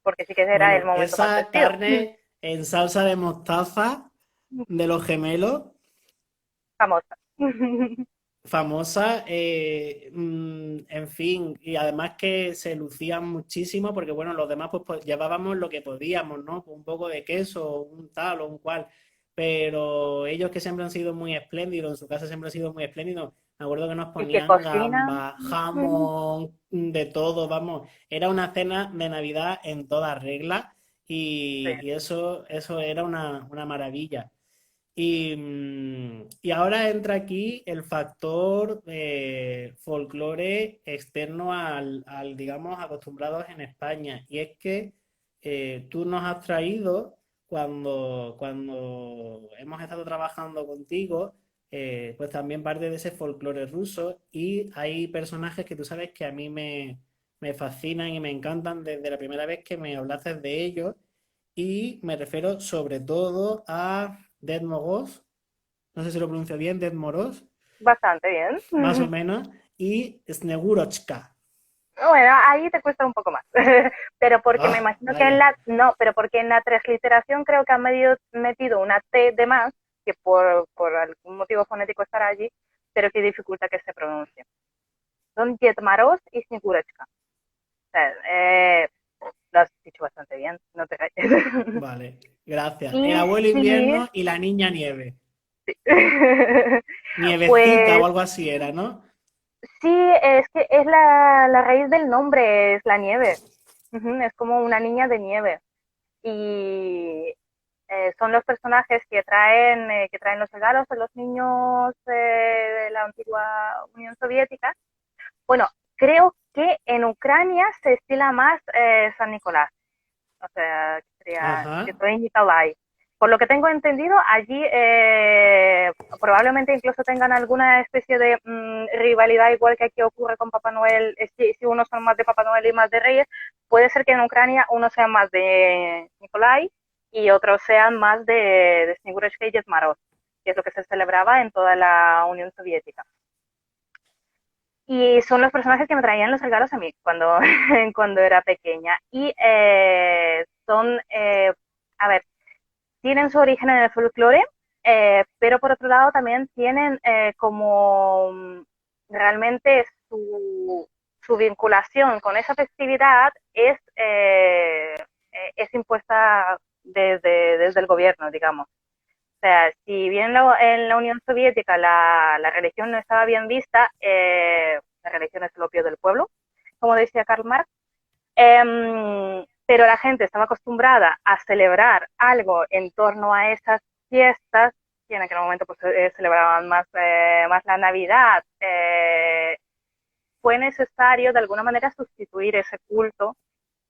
porque sí que era el Bueno, momento más esa festivo. carne en salsa de mostaza de los gemelos Famosa. famosa, en fin, y además que se lucían muchísimo porque, bueno, los demás pues llevábamos lo que podíamos, ¿no? Un poco de queso, un tal o un cual, pero ellos que siempre han sido muy espléndidos, en su casa siempre han sido muy espléndidos, Me acuerdo que nos ¿Y qué ponían cocina? gambas, jamón, de todo, vamos. Era una cena de Navidad en toda regla Sí, y eso era una maravilla. Y ahora entra aquí el factor folclore externo digamos, acostumbrados en España. Y es que tú nos has traído, cuando hemos estado trabajando contigo, pues también parte de ese folclore ruso. Y hay personajes que tú sabes que a mí me fascinan y me encantan desde la primera vez que me hablaste de ellos. Y me refiero sobre todo a Dead Mogos, no sé si lo pronuncio bien, Dead Moros, bastante bien. más o menos, y Snegurochka. Bueno, ahí te cuesta un poco más, pero porque me Ah, imagino que vaya. no, pero porque en la transliteración creo que han metido una T de más, que por algún motivo fonético estará allí, pero que dificulta que se pronuncie. Son Yetmaros y Snigurechka. O sea, lo has dicho bastante bien, no te calles. Vale, gracias. El Y abuelo sí, invierno y la niña nieve. sí. Nievecita o Pues algo así era, ¿no? sí, es que es la raíz del nombre, es la nieve. Ujú, es como una niña de nieve. Y son los personajes que traen los regalos a los niños de la antigua Unión Soviética. Bueno, creo que en Ucrania se estila más San Nicolás, o sea, que sería Ajá. Święty Nikolai. Por lo que tengo entendido, allí probablemente incluso tengan alguna especie de rivalidad, igual que aquí ocurre con Papá Noel. Si unos son más de Papá Noel y más de Reyes, puede ser que en Ucrania unos sean más de Nikolai y otros sean más de Snigureshka y Ded Moroz, que es lo que se celebraba en toda la Unión Soviética. Y son los personajes que me traían los regalos a mí cuando, cuando era pequeña. Y a ver, tienen su origen en el folclore, pero por otro lado también tienen como realmente su vinculación con esa festividad es impuesta desde el gobierno, digamos. O sea, si bien en la Unión Soviética la religión no estaba bien vista, la religión es el opio del pueblo, como decía Karl Marx, pero la gente estaba acostumbrada a celebrar algo en torno a esas fiestas, y en aquel momento pues celebraban más la Navidad. Fue necesario de alguna manera sustituir ese culto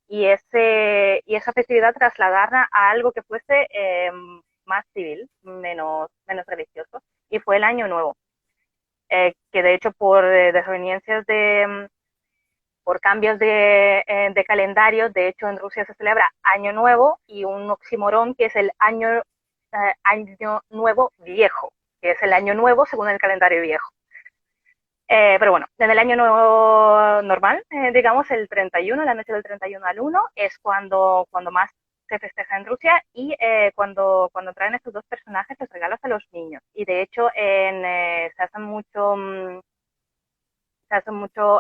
y esa festividad trasladarla a algo que fuese más civil, menos religioso, y fue el Año Nuevo, que de hecho por desavenencias por cambios de calendario, de hecho en Rusia se celebra Año Nuevo y un oxímoron que es el año Nuevo Viejo, que es el Año Nuevo según el calendario viejo. Pero bueno, en el año nuevo normal, digamos el 31, la noche del 31 al 1, es cuando más se festeja en Rusia y cuando traen estos dos personajes los regalos a los niños. Y de hecho se hacen mucho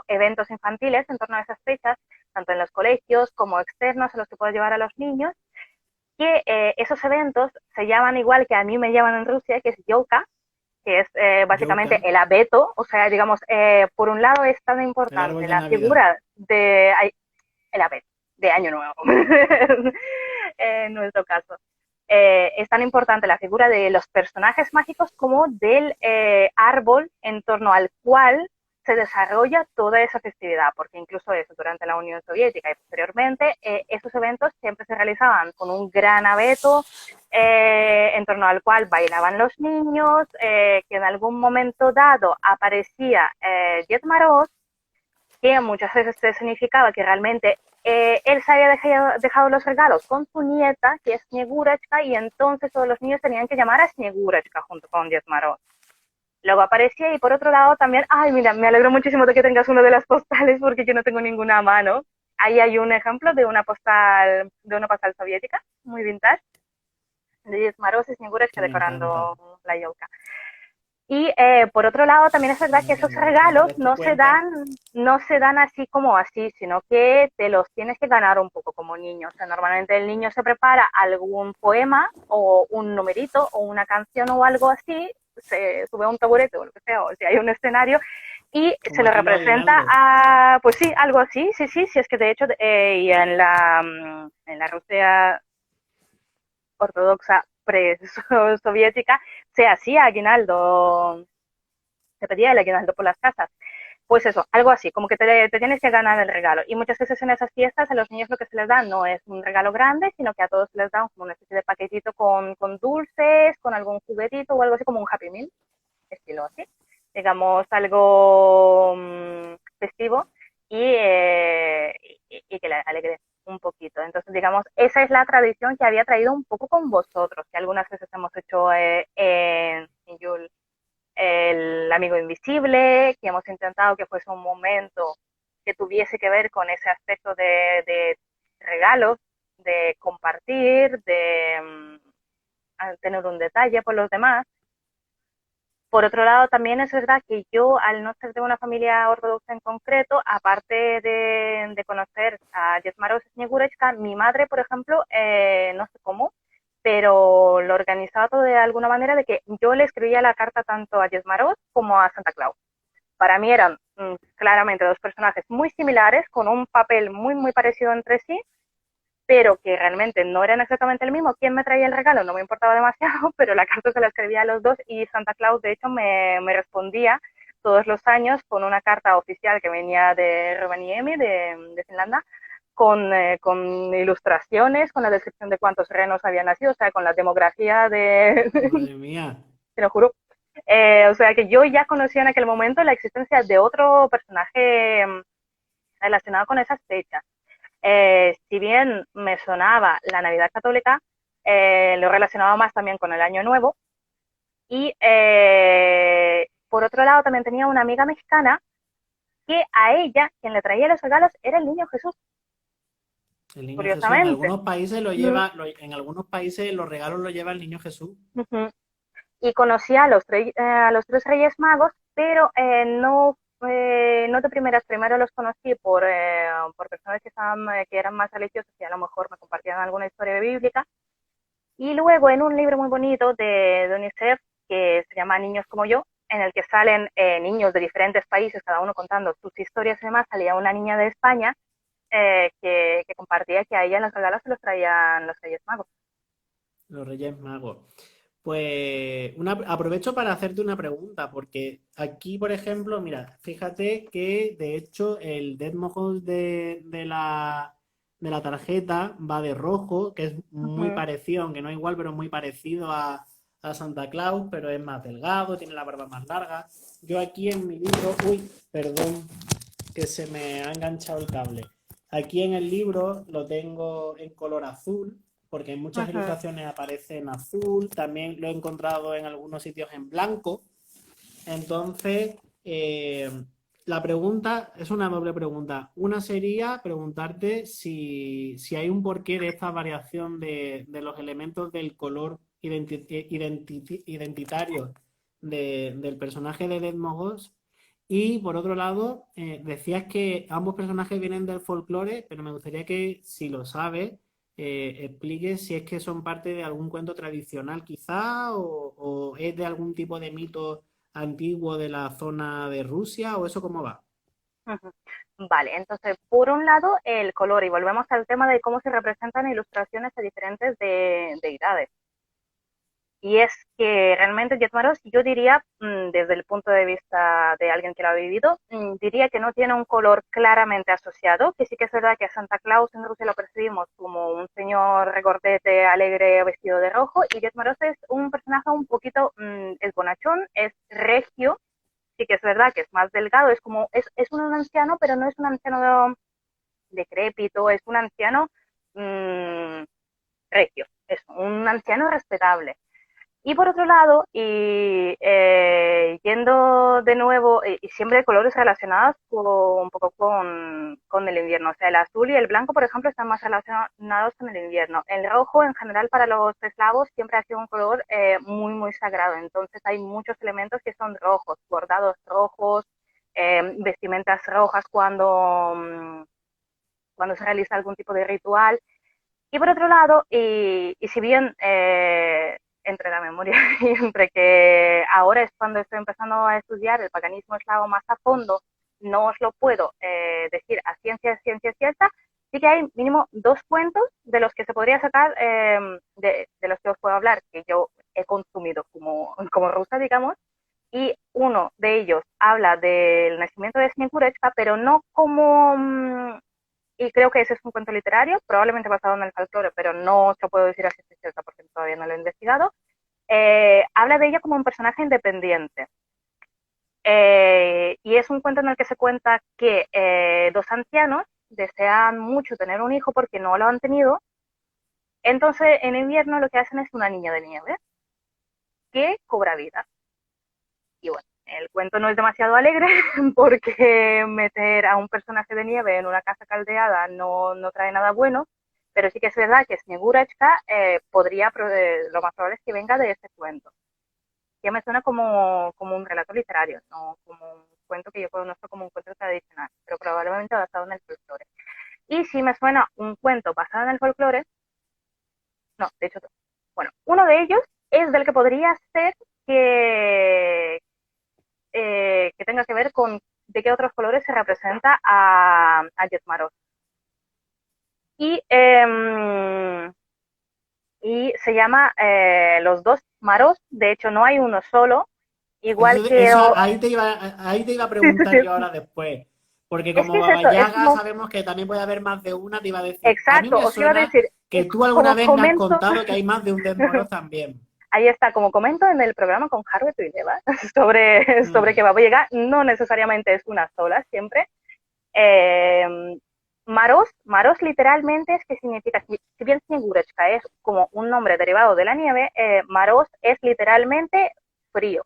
eventos infantiles en torno a esas fechas, tanto en los colegios como externos a los que puedes llevar a los niños, que esos eventos se llaman igual que a mí me llaman en Rusia, que es Yoka, que es básicamente Yoka, el abeto, o sea, digamos, por un lado es tan el árbol importante de la Navidad. figura el abeto, de Año Nuevo, en nuestro caso. Es tan importante la figura de los personajes mágicos como del árbol en torno al cual se desarrolla toda esa festividad, porque incluso eso durante la Unión Soviética y posteriormente, esos eventos siempre se realizaban con un gran abeto en torno al cual bailaban los niños, que en algún momento dado aparecía Ded Moroz, que muchas veces significaba que realmente él se había dejado los regalos con su nieta, que es Sniegurachka, y entonces todos los niños tenían que llamar a Sniegurachka junto con Ded Moroz. Luego aparecía y por otro lado también, ay, mira, me alegro muchísimo de que tengas una de las postales porque yo no tengo ninguna a mano. Ahí hay un ejemplo de una postal soviética, muy vintage, de Ded Moroz y Sniegurachka Me encanta, decorando la yolka. Y por otro lado, también es verdad me que esos encanta. Porque regalos mientras tú cuentas, no se dan así como así, sino que te los tienes que ganar un poco como niño. O sea, normalmente el niño se prepara algún poema o un numerito o una canción o algo así se sube a un taburete o lo que sea, o si hay un escenario, y se Como lo aquí los representa aguinaldos. a, pues sí, algo así, sí, sí, sí, es que de hecho, y en la Rusia ortodoxa pre-soviética se hacía aguinaldo, se pedía el aguinaldo por las casas. Pues eso, algo así, como que te tienes que ganar el regalo. Y muchas veces en esas fiestas a los niños lo que se les da no es un regalo grande, sino que a todos se les da como una especie de paquetito con dulces, con algún juguetito o algo así como un Happy Meal, estilo así. Digamos, algo festivo y que le alegre un poquito. Entonces, digamos, esa es la tradición que había traído un poco con vosotros, que algunas veces hemos hecho en Yule el amigo invisible, que hemos intentado que fuese un momento que tuviese que ver con ese aspecto de regalos, de compartir, de tener un detalle por los demás. Por otro lado, también es verdad que yo, al no ser de una familia ortodoxa en concreto, aparte de conocer a Yesmaros Sneguretska, mi madre, por ejemplo, no sé cómo, pero lo organizaba todo de alguna manera de que yo le escribía la carta tanto a Yesmaros como a Santa Claus. Para mí eran claramente dos personajes muy similares, con un papel muy, muy parecido entre sí, pero que realmente no eran exactamente el mismo. ¿Quién me traía el regalo? No me importaba demasiado, pero la carta se la escribía a los dos y Santa Claus, de hecho, me respondía todos los años con una carta oficial que venía de Rovaniemi, de Finlandia, con ilustraciones, con la descripción de cuántos renos habían nacido, o sea, con la demografía de, Madre mía. te lo juro. O sea, que yo ya conocía en aquel momento la existencia de otro personaje relacionado con esas fechas. Si bien me sonaba la Navidad católica, lo relacionaba más también con el Año Nuevo. Y por otro lado, también tenía una amiga mexicana que a ella, quien le traía los regalos, era el niño Jesús, El niño Jesús. En curiosamente. algunos países lo Uh lleva, en algunos países los regalos los lleva el niño Jesús. -huh. Y conocí a los tres Reyes Magos, pero no de primeras. Primero los conocí por personas que eran más religiosas y a lo mejor me compartían alguna historia bíblica. Y luego en un libro muy bonito de UNICEF que se llama Niños como yo, en el que salen niños de diferentes países, cada uno contando sus historias y demás, salía una niña de España que compartía que a ella en los regalos se los traían los Reyes Magos. Los Reyes Magos. Pues aprovecho para hacerte una pregunta, porque aquí, por ejemplo, mira, fíjate que de hecho el Deathmogos de la tarjeta va de rojo, que es Uh muy -huh. parecido, aunque no igual, pero muy parecido a Santa Claus, pero es más delgado, tiene la barba más larga. Yo aquí en mi libro, uy, perdón, que se me ha enganchado el cable. Aquí en el libro lo tengo en color azul, porque en Uh muchas -huh. ilustraciones aparece en azul, también lo he encontrado en algunos sitios en blanco. Entonces, la pregunta es una doble pregunta. Una sería preguntarte si hay un porqué de esta variación de los elementos del color identitario del personaje de Dead Mogos. Y por otro lado, decías que ambos personajes vienen del folclore, pero me gustaría que, si lo sabes, expliques si es que son parte de algún cuento tradicional quizá o es de algún tipo de mito antiguo de la zona de Rusia o eso cómo va. Uh -huh. Vale, entonces, por un lado, el color, y volvemos al tema de cómo se representan ilustraciones de diferentes deidades. Y es que realmente Yetmaros, yo diría, desde el punto de vista de alguien que lo ha vivido, diría que no tiene un color claramente asociado, que sí que es verdad que a Santa Claus en Rusia lo percibimos como un señor regordete, alegre, vestido de rojo, y Yetmaros es un personaje un poquito, es bonachón, es regio, sí que es verdad que es más delgado, es un anciano, pero no es un anciano decrépito, es un anciano regio, es un anciano respetable. Y por otro lado, yendo de nuevo, y siempre de colores relacionados un poco con el invierno. O sea, el azul y el blanco, por ejemplo, están más relacionados con el invierno. El rojo, en general, para los eslavos, siempre ha sido un color muy, muy sagrado. Entonces, hay muchos elementos que son rojos, bordados rojos, vestimentas rojas cuando se realiza algún tipo de ritual. Y por otro lado, y si bien entre la memoria y entre que ahora es cuando estoy empezando a estudiar el paganismo eslavo más a fondo, no os lo puedo decir a ciencia cierta, sí que hay mínimo dos cuentos de los que se podría sacar, de los que os puedo hablar, que yo he consumido como rusa, digamos, y uno de ellos habla del nacimiento de Snegurecha, pero no como, y creo que ese es un cuento literario, probablemente basado en el folclore, pero no se lo puedo decir así cierta porque todavía no lo he investigado. Habla de ella como un personaje independiente. Y es un cuento en el que se cuenta que dos ancianos desean mucho tener un hijo porque no lo han tenido. Entonces, en invierno lo que hacen es una niña de nieve que cobra vida. Y bueno, el cuento no es demasiado alegre porque meter a un personaje de nieve en una casa caldeada no trae nada bueno, pero sí que es verdad que Snegurecha lo más probable es que venga de ese cuento. Ya me suena como un relato literario, no como un cuento que yo conozco como un cuento tradicional, pero probablemente basado en el folclore. Y si me suena un cuento basado en el folclore, no, de hecho, bueno, uno de ellos es del que podría ser que, que tenga que ver con de qué otros colores se representa a Yetmaros. Y, y se llama Los dos Maros, de hecho no hay uno solo, igual que... Ahí te iba a Sí, sí, preguntar sí. yo ahora después. Porque Es como que es Baba eso, es Yaga como, sabemos que también puede haber más de una, te iba a decir. A mí exacto, me os iba a suena decir, que tú alguna como vez me has comento, contado que hay más de un Dead Moros también. ahí está, como comento en el programa con Harvey Tuileva sobre Mm. que Baba Yaga no necesariamente es una sola siempre. Eh, Maros literalmente es que significa, si bien Snegurechka es como un nombre derivado de la nieve, Maros es literalmente frío.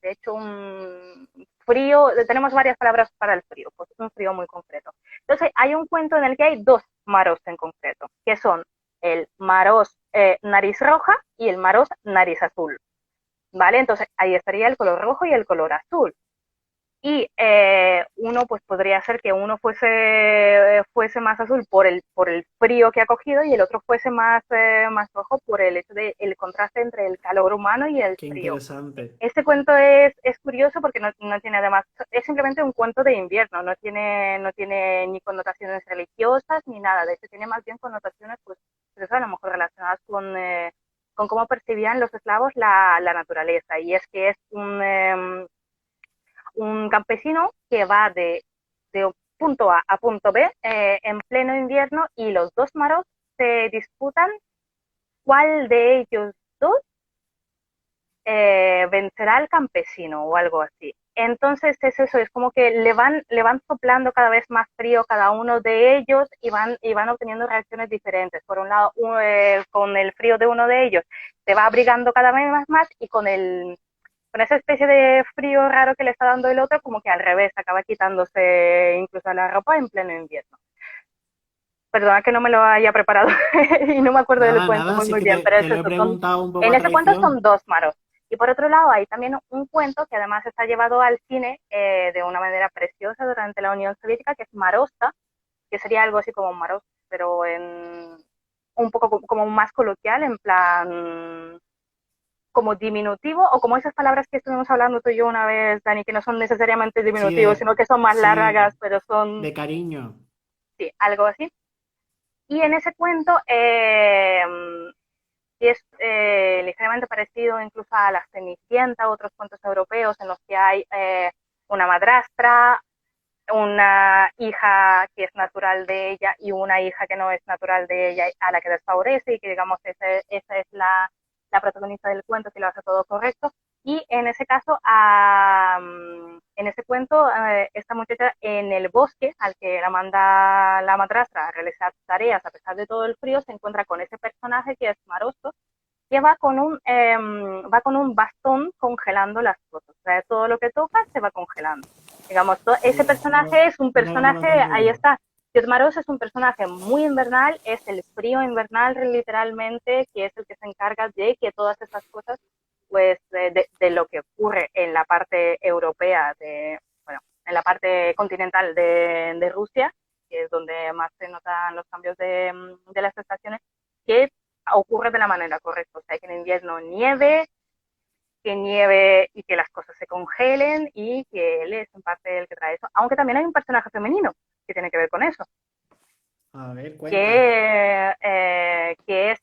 De hecho, un frío, tenemos varias palabras para el frío, pues un frío muy concreto. Entonces, hay un cuento en el que hay dos Maros en concreto, que son el Maros nariz roja y el Maros nariz azul. ¿Vale? Entonces, ahí estaría el color rojo y el color azul. Y uno, pues podría ser que uno fuese más azul por el frío que ha cogido y el otro fuese más rojo por el hecho del contraste entre el calor humano y el Qué frío. interesante. Este cuento es curioso porque no tiene además, es simplemente un cuento de invierno, no tiene ni connotaciones religiosas ni nada, de hecho tiene más bien connotaciones, pues eso, a lo mejor relacionadas con cómo percibían los eslavos la naturaleza. Y es que es un campesino que va de punto A a punto B en pleno invierno y los dos maros se disputan cuál de ellos dos vencerá al campesino o algo así. Entonces es eso, es como que le van soplando cada vez más frío cada uno de ellos y van obteniendo reacciones diferentes. Por un lado, con el frío de uno de ellos se va abrigando cada vez más y con esa especie de frío raro que le está dando el otro, como que al revés, acaba quitándose incluso la ropa en pleno invierno. Perdona que no me lo haya preparado y no me acuerdo del Nada, cuento nada, muy, sí muy que bien, pero te es lo he eso. preguntado un poco En a ese cuento son traición. dos maros. Y por otro lado, hay también un cuento que además está llevado al cine de una manera preciosa durante la Unión Soviética, que es Marosta, que sería algo así como Maros, pero en un poco como más coloquial, en plan como diminutivo, o como esas palabras que estuvimos hablando tú y yo una vez, Dani, que no son necesariamente Sí, diminutivos, sino que son más sí, largas, pero son, de cariño. sí, algo así. Y en ese cuento es ligeramente parecido incluso a La Cenicienta, otros cuentos europeos en los que hay una madrastra, una hija que es natural de ella y una hija que no es natural de ella a la que desfavorece y que digamos esa es la protagonista del cuento que lo hace todo correcto. Y en ese caso, en ese cuento, esta muchacha en el bosque al que la manda la madrastra a realizar tareas a pesar de todo el frío, se encuentra con ese personaje que es Marosto, que va con un bastón congelando las cosas. O sea, todo lo que toca se va congelando. Digamos, ese Mira, personaje es un no lo personaje, conocía ahí yo. está. Diosmaros es un personaje muy invernal, es el frío invernal literalmente, que es el que se encarga de que todas esas cosas, pues de lo que ocurre en la parte europea, bueno, en la parte continental de Rusia, que es donde más se notan los cambios de las estaciones, que ocurre de la manera correcta. O sea, que en invierno nieve, que nieve y que las cosas se congelen y que él es en parte el que trae eso. Aunque también hay un personaje femenino que tiene que ver con eso, A ver, cuenta. que es,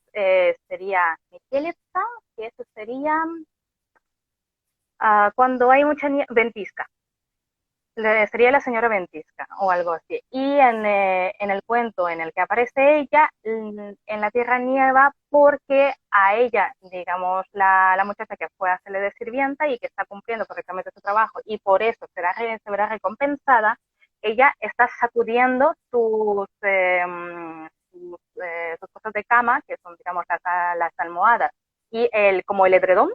sería Miqueletza, que eso sería cuando hay mucha nieve, ventisca. Sería la señora Ventisca o algo así. Y en el cuento en el que aparece ella, en la tierra nieva porque a ella, digamos, la muchacha que fue a hacerle de sirvienta y que está cumpliendo correctamente su trabajo y por eso se verá recompensada, ella está sacudiendo sus cosas de cama, que son, digamos, las almohadas y como el edredón,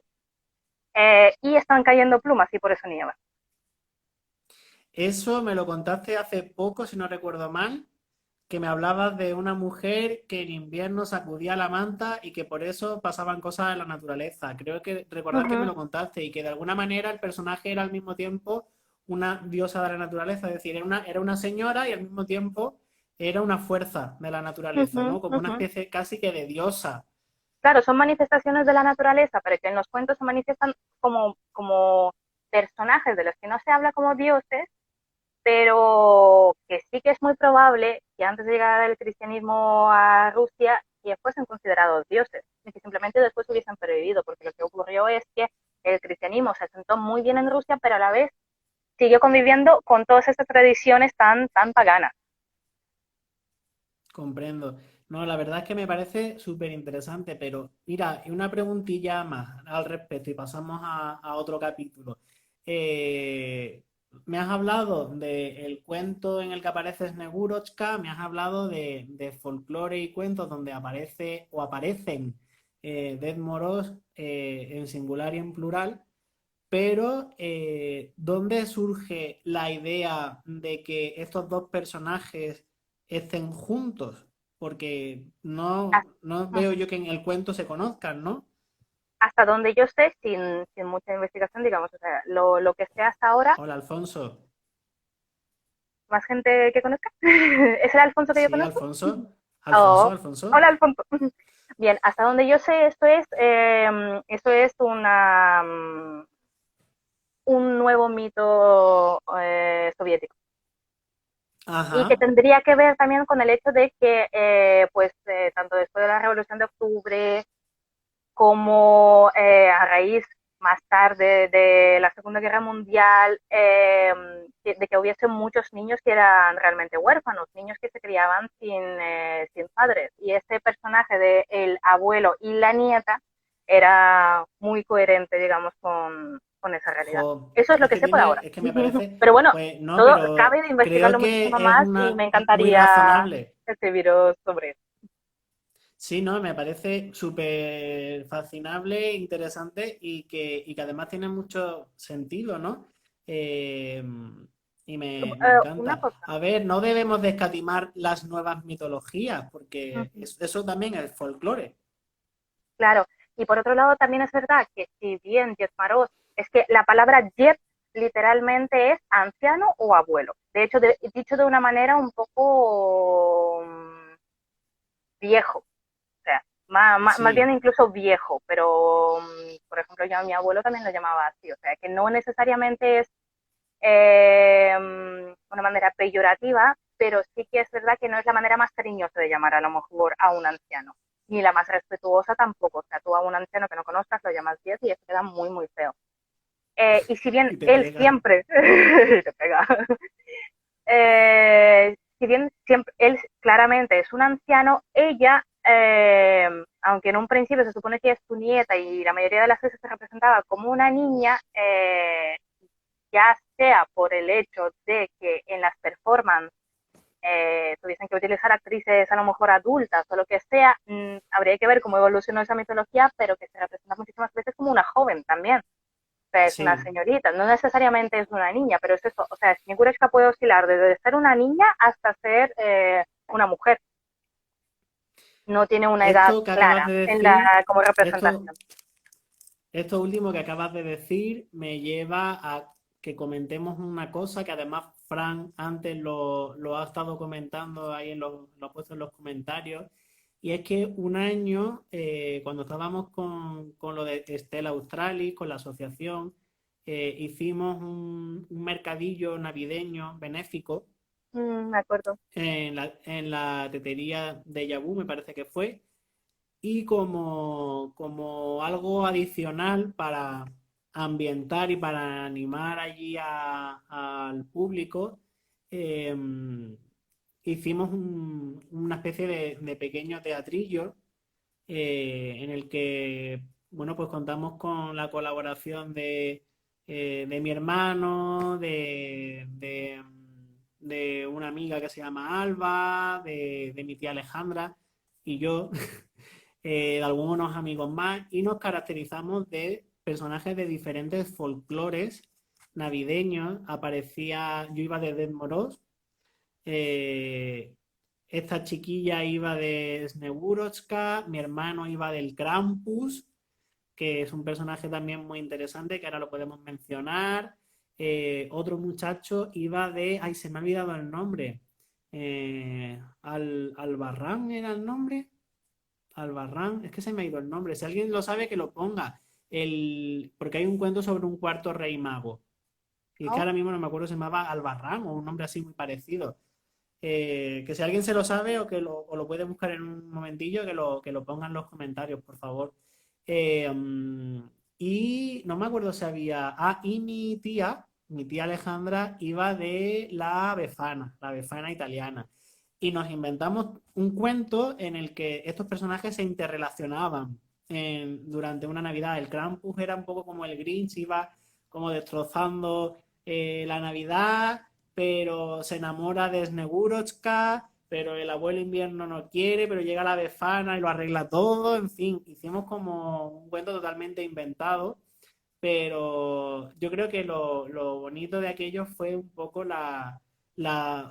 y están cayendo plumas y por eso nieva. Eso me lo contaste hace poco, si no recuerdo mal, que me hablabas de una mujer que en invierno sacudía la manta y que por eso pasaban cosas en la naturaleza. Creo que Uh recordar que me -huh, lo contaste y que de alguna manera el personaje era al mismo tiempo una diosa de la naturaleza, es decir, era una señora y al mismo tiempo era una fuerza de la uh naturaleza, -huh, ¿no? Como uh una -huh. especie casi que de diosa. Claro, son manifestaciones de la naturaleza, pero que en los cuentos se manifiestan como personajes de los que no se habla como dioses, pero que sí que es muy probable que antes de llegar el cristianismo a Rusia que fuesen considerados dioses y que simplemente después hubiesen perdido, porque lo que ocurrió es que el cristianismo se asentó muy bien en Rusia, pero a la vez siguió conviviendo con todas estas tradiciones tan paganas. Comprendo. No, la verdad es que me parece súper interesante, pero mira, y una preguntilla más al respecto y pasamos a otro capítulo. Eh, Me has hablado del cuento en el que aparece Snegurochka, me has hablado de folclore y cuentos donde aparece o aparecen Dead Moros en singular y en plural, pero ¿dónde surge la idea de que estos dos personajes estén juntos? Porque no veo yo que en el cuento se conozcan, ¿no? Hasta donde yo sé, sin mucha investigación, digamos, o sea, lo que sé hasta ahora, Hola, Alfonso. más gente que conozca. ¿Es el Alfonso que yo Sí, conozco? Alfonso. Oh, Alfonso, Alfonso. hola, Alfonso. Bien, hasta donde yo sé, esto es un nuevo mito soviético y que Ajá. tendría que ver también con el hecho de que, tanto después de la Revolución de Octubre como a raíz más tarde de la Segunda Guerra Mundial, de que hubiese muchos niños que eran realmente huérfanos, niños que se criaban sin padres. Y ese personaje de el abuelo y la nieta era muy coherente, digamos, con esa realidad. Jo, Eso es lo que sé por ahora. es que me parece, Pero bueno, pues no, todo pero cabe de creo investigarlo que muchísimo es más y una me muy encantaría razonable. escribiros sobre eso. Sí, no, me parece súper fascinable, interesante y que además tiene mucho sentido, ¿no? Eh, y me Una encanta. cosa. A ver, no debemos de escatimar las nuevas mitologías, porque Uh-huh. eso también es folclore. Claro, y por otro lado también es verdad que si bien Jetmaros, es que la palabra Jet literalmente es anciano o abuelo. De hecho, dicho de una manera un poco viejo, o sea, más bien Sí, incluso viejo, pero por ejemplo yo a mi abuelo también lo llamaba así, o sea, que no necesariamente es una manera peyorativa, pero sí que es verdad que no es la manera más cariñosa de llamar a lo mejor a un anciano, ni la más respetuosa tampoco. O sea, tú a un anciano que no conozcas lo llamas 10 y eso queda muy, muy feo. Y si bien y te él pega. siempre te pega, si bien siempre él claramente es un anciano, ella, aunque en un principio se supone que es su nieta y la mayoría de las veces se representaba como una niña, ya sea por el hecho de que en las performances tuviesen que utilizar actrices a lo mejor adultas o lo que sea, habría que ver cómo evolucionó esa mitología, pero que se representa muchísimas veces como una joven también. O sea, es una Sí. señorita, no necesariamente es una niña, pero es eso. O sea, Snegureshka puede oscilar desde ser una niña hasta ser una mujer. No tiene una edad Esto que acabas clara de en decir, como esto, representación. esto último que acabas de decir me lleva a que comentemos una cosa que además Fran antes lo ha estado comentando ahí lo ha puesto en los comentarios, Y es que un año, cuando estábamos con lo de Stella Australis, con la asociación, hicimos un mercadillo navideño benéfico Me acuerdo. en la tetería de Yabú, me parece que fue, y como algo adicional para ambientar y para animar allí al público, eh, hicimos una especie de pequeño teatrillo en el que, bueno, pues contamos con la colaboración de mi hermano, de una amiga que se llama Alba, de mi tía Alejandra y yo, de algunos amigos más, y nos caracterizamos de personajes de diferentes folclores navideños. Aparecía, yo iba de Dead Moros, eh, esta chiquilla iba de Snegurochka, mi hermano iba del Krampus, que es un personaje también muy interesante, que ahora lo podemos mencionar. Otro muchacho iba de, ay, se me ha olvidado el nombre. Albarrán era el nombre. Albarrán, es que se me ha ido el nombre. Si alguien lo sabe, que lo ponga. Porque hay un cuento sobre un cuarto rey mago. Y es que ¿No? ahora mismo no me acuerdo, se llamaba Albarrán o un nombre así muy parecido. Que si alguien se lo sabe o lo puede buscar en un momentillo, que lo ponga en los comentarios, por favor. Y no me acuerdo si había. Ah, y mi tía Alejandra, iba de la Befana italiana. Y nos inventamos un cuento en el que estos personajes se interrelacionaban durante una Navidad. El Krampus era un poco como el Grinch, iba como destrozando la Navidad, pero se enamora de Snegurochka, pero el abuelo invierno no quiere, pero llega la Befana y lo arregla todo. En fin, hicimos como un cuento totalmente inventado, pero yo creo que lo bonito de aquello fue un poco la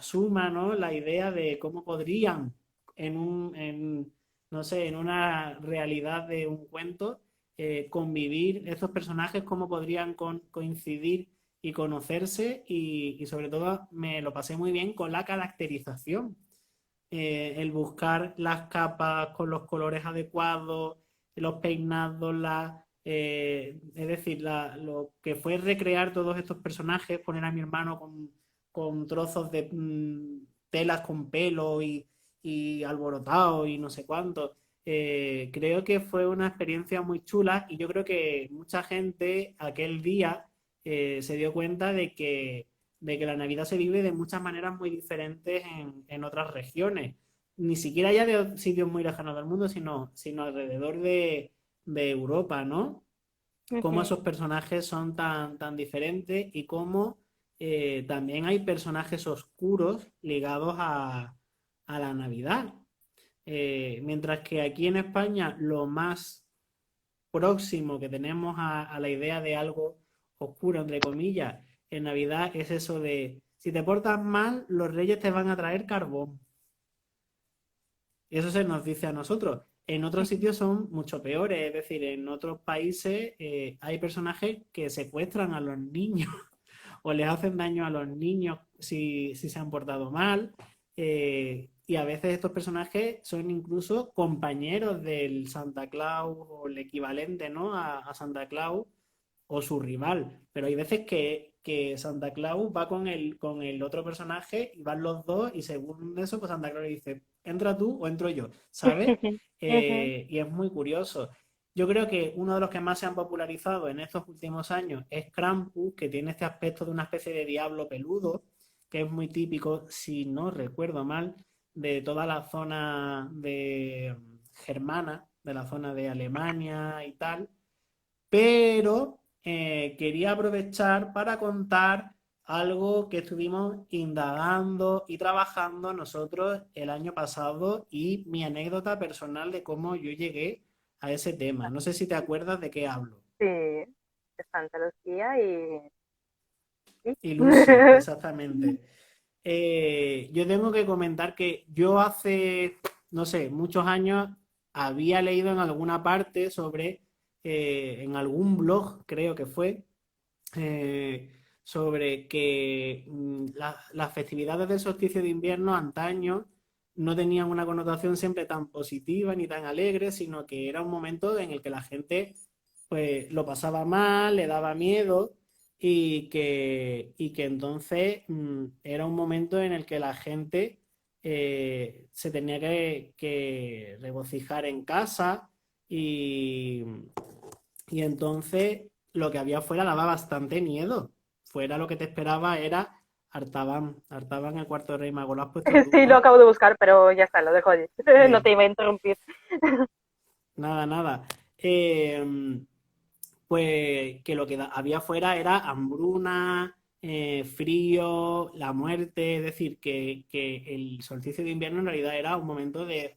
suma, ¿no? La idea de cómo podrían no sé, en una realidad de un cuento, convivir estos personajes, cómo podrían coincidir y conocerse y sobre todo me lo pasé muy bien con la caracterización, el buscar las capas con los colores adecuados, los peinados, es decir, lo que fue recrear todos estos personajes, poner a mi hermano con trozos de telas con pelo y alborotado y no sé cuánto. Creo que fue una experiencia muy chula y yo creo que mucha gente aquel día se dio cuenta de que la Navidad se vive de muchas maneras muy diferentes en otras regiones. Ni siquiera ya de sitios muy lejanos del mundo, sino alrededor de Europa, ¿no? Cómo Ujú. esos personajes son tan diferentes y cómo también hay personajes oscuros ligados a la Navidad. Mientras que aquí en España lo más próximo que tenemos a la idea de algo oscuro, entre comillas, en Navidad es eso de, si te portas mal, los reyes te van a traer carbón. Eso se nos dice a nosotros. En otros sitios son mucho peores, es decir, en otros países hay personajes que secuestran a los niños o les hacen daño a los niños si se han portado mal. Y a veces estos personajes son incluso compañeros del Santa Claus o el equivalente, ¿no? a Santa Claus o su rival. Pero hay veces que Santa Claus va con el otro personaje y van los dos y según eso, pues Santa Claus le dice, entra tú o entro yo, ¿sabes? Ujú. Y es muy curioso. Yo creo que uno de los que más se han popularizado en estos últimos años es Krampus, que tiene este aspecto de una especie de diablo peludo, que es muy típico, si no recuerdo mal, de toda la zona de germana, de la zona de Alemania y tal, pero quería aprovechar para contar algo que estuvimos indagando y trabajando nosotros el año pasado y mi anécdota personal de cómo yo llegué a ese tema. No sé si te acuerdas de qué hablo. Sí, de Santa Lucía y sí. Y Lucy, exactamente. Yo tengo que comentar que yo hace, no sé, muchos años había leído en alguna parte sobre, en algún blog, creo que fue, sobre que las festividades del solsticio de invierno antaño no tenían una connotación siempre tan positiva ni tan alegre, sino que era un momento en el que la gente pues lo pasaba mal, le daba miedo y que entonces era un momento en el que la gente se tenía que regocijar en casa y, y entonces lo que había fuera daba bastante miedo. Fuera lo que te esperaba era Artaban, Artaban el cuarto rey mago. Lo has puesto tú, Sí, lo ¿no? acabo de buscar, pero ya está, lo dejo allí. No te Venga, iba a interrumpir. nada, nada. Pues que lo que había fuera era hambruna, frío, la muerte, es decir, que el solsticio de invierno en realidad era un momento de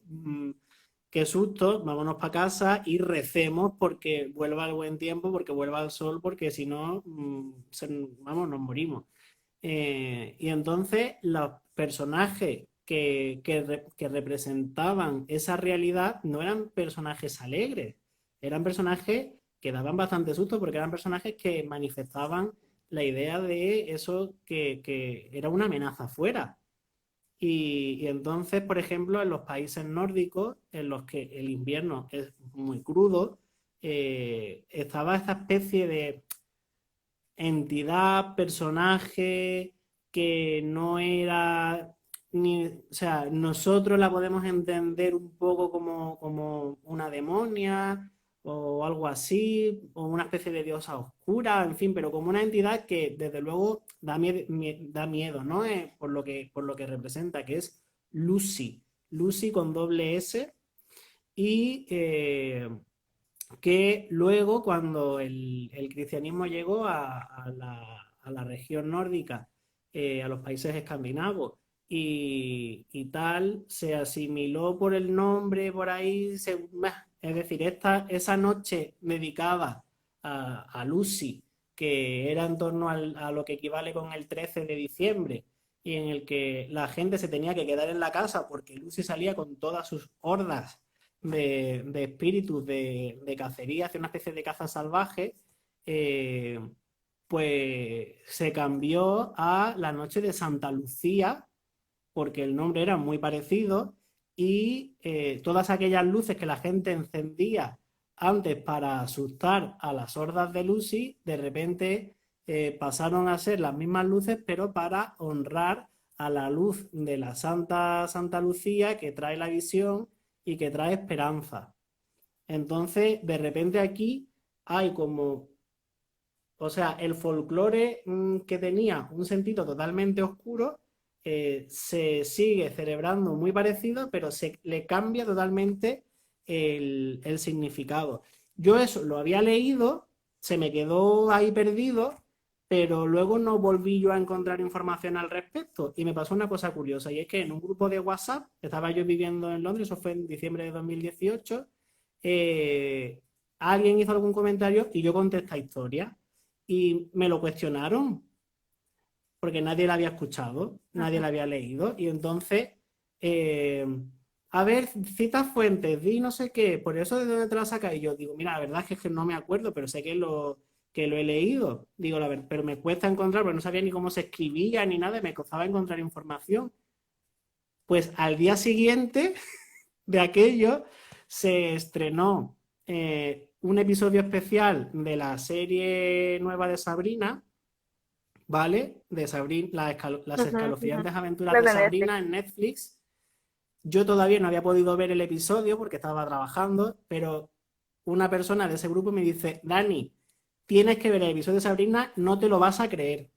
qué susto, vámonos para casa y recemos porque vuelva el buen tiempo, porque vuelva el sol, porque si no, vamos, nos morimos. Y entonces los personajes que representaban esa realidad no eran personajes alegres, eran personajes que daban bastante susto porque eran personajes que manifestaban la idea de eso que era una amenaza afuera. Y entonces, por ejemplo, en los países nórdicos, en los que el invierno es muy crudo, estaba esta especie de entidad, personaje que no era ni, o sea, nosotros la podemos entender un poco como una demonia o algo así, o una especie de diosa oscura, en fin, pero como una entidad que desde luego da miedo, ¿no? Por lo que representa, que es Lucy, Lucy con doble S, y que luego cuando el cristianismo llegó a la región nórdica, a los países escandinavos y tal, se asimiló por el nombre, por ahí, es decir, esa noche dedicada a Lucy, que era en torno a lo que equivale con el 13 de diciembre, y en el que la gente se tenía que quedar en la casa porque Lucy salía con todas sus hordas de espíritus de cacería, hacia una especie de caza salvaje, eh, pues se cambió a la noche de Santa Lucía, porque el nombre era muy parecido, y todas aquellas luces que la gente encendía antes para asustar a las hordas de Lucy, de repente pasaron a ser las mismas luces, pero para honrar a la luz de la Santa Lucía que trae la visión y que trae esperanza. Entonces, de repente aquí hay como, o sea, el folclore que tenía un sentido totalmente oscuro, se sigue celebrando muy parecido, pero se le cambia totalmente el significado. Yo eso lo había leído, se me quedó ahí perdido, pero luego no volví yo a encontrar información al respecto. Y me pasó una cosa curiosa, y es que en un grupo de WhatsApp, estaba yo viviendo en Londres, eso fue en diciembre de 2018, eh, alguien hizo algún comentario y yo conté esta historia y me lo cuestionaron porque nadie la había escuchado, nadie Ujú. la había leído y entonces, eh, a ver, citas fuentes, di no sé qué, por eso de dónde te la sacas y yo digo, mira, la verdad es que no me acuerdo, pero sé que lo he leído, digo, la verdad, pero me cuesta encontrar, porque no sabía ni cómo se escribía ni nada, me costaba encontrar información. Pues al día siguiente de aquello se estrenó un episodio especial de la serie nueva de Sabrina, ¿vale? De Sabrina, las Ujú, ujú. escalofriantes aventuras Las de de Netflix. Sabrina en Netflix. Yo todavía no había podido ver el episodio porque estaba trabajando, pero una persona de ese grupo me dice, Dani, tienes que ver el episodio de Sabrina, no te lo vas a creer.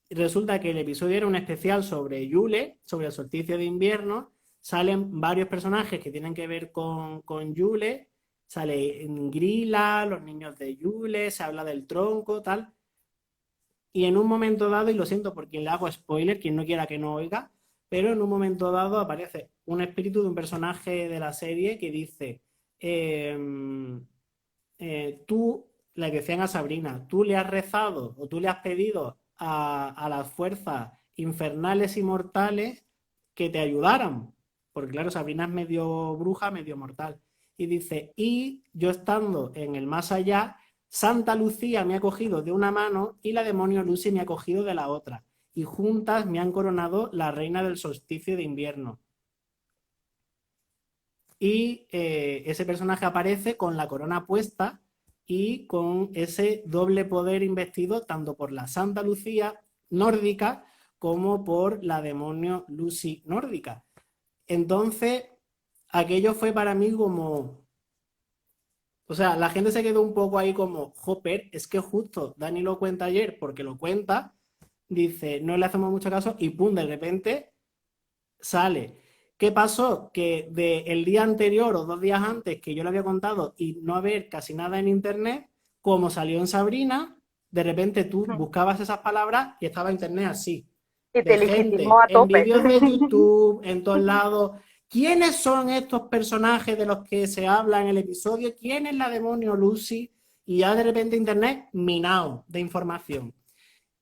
Resulta que el episodio era un especial sobre Yule, sobre el solsticio de invierno. Salen varios personajes que tienen que ver con Yule. Sale Grilla, los niños de Yule, se habla del tronco, tal. Y en un momento dado, y lo siento por quien le hago spoiler, quien no quiera que no oiga, pero en un momento dado aparece un espíritu de un personaje de la serie que dice, eh, tú, le decían a Sabrina, tú le has rezado o tú le has pedido a las fuerzas infernales y mortales que te ayudaran, porque claro, Sabrina es medio bruja, medio mortal. Y dice, y yo estando en el más allá, Santa Lucía me ha cogido de una mano y la demonio Lucy me ha cogido de la otra. Y juntas me han coronado la reina del solsticio de invierno. y ese personaje aparece con la corona puesta y con ese doble poder investido tanto por la Santa Lucía nórdica como por la demonio Lucy nórdica. Entonces, aquello fue para mí como... O sea, la gente se quedó un poco ahí como, Hopper, es que justo Dani lo cuenta ayer porque lo cuenta, dice, no le hacemos mucho caso y pum, de repente sale. ¿Qué pasó? Que el día anterior o 2 días antes que yo le había contado y no haber casi nada en internet, como salió en Sabrina, de repente tú buscabas esas palabras y estaba internet así, Y te de legitimó gente, a en tope. vídeos de YouTube, en todos lados. ¿Quiénes son estos personajes de los que se habla en el episodio? ¿Quién es la demonio Lucy? Y ya de repente internet minado de información.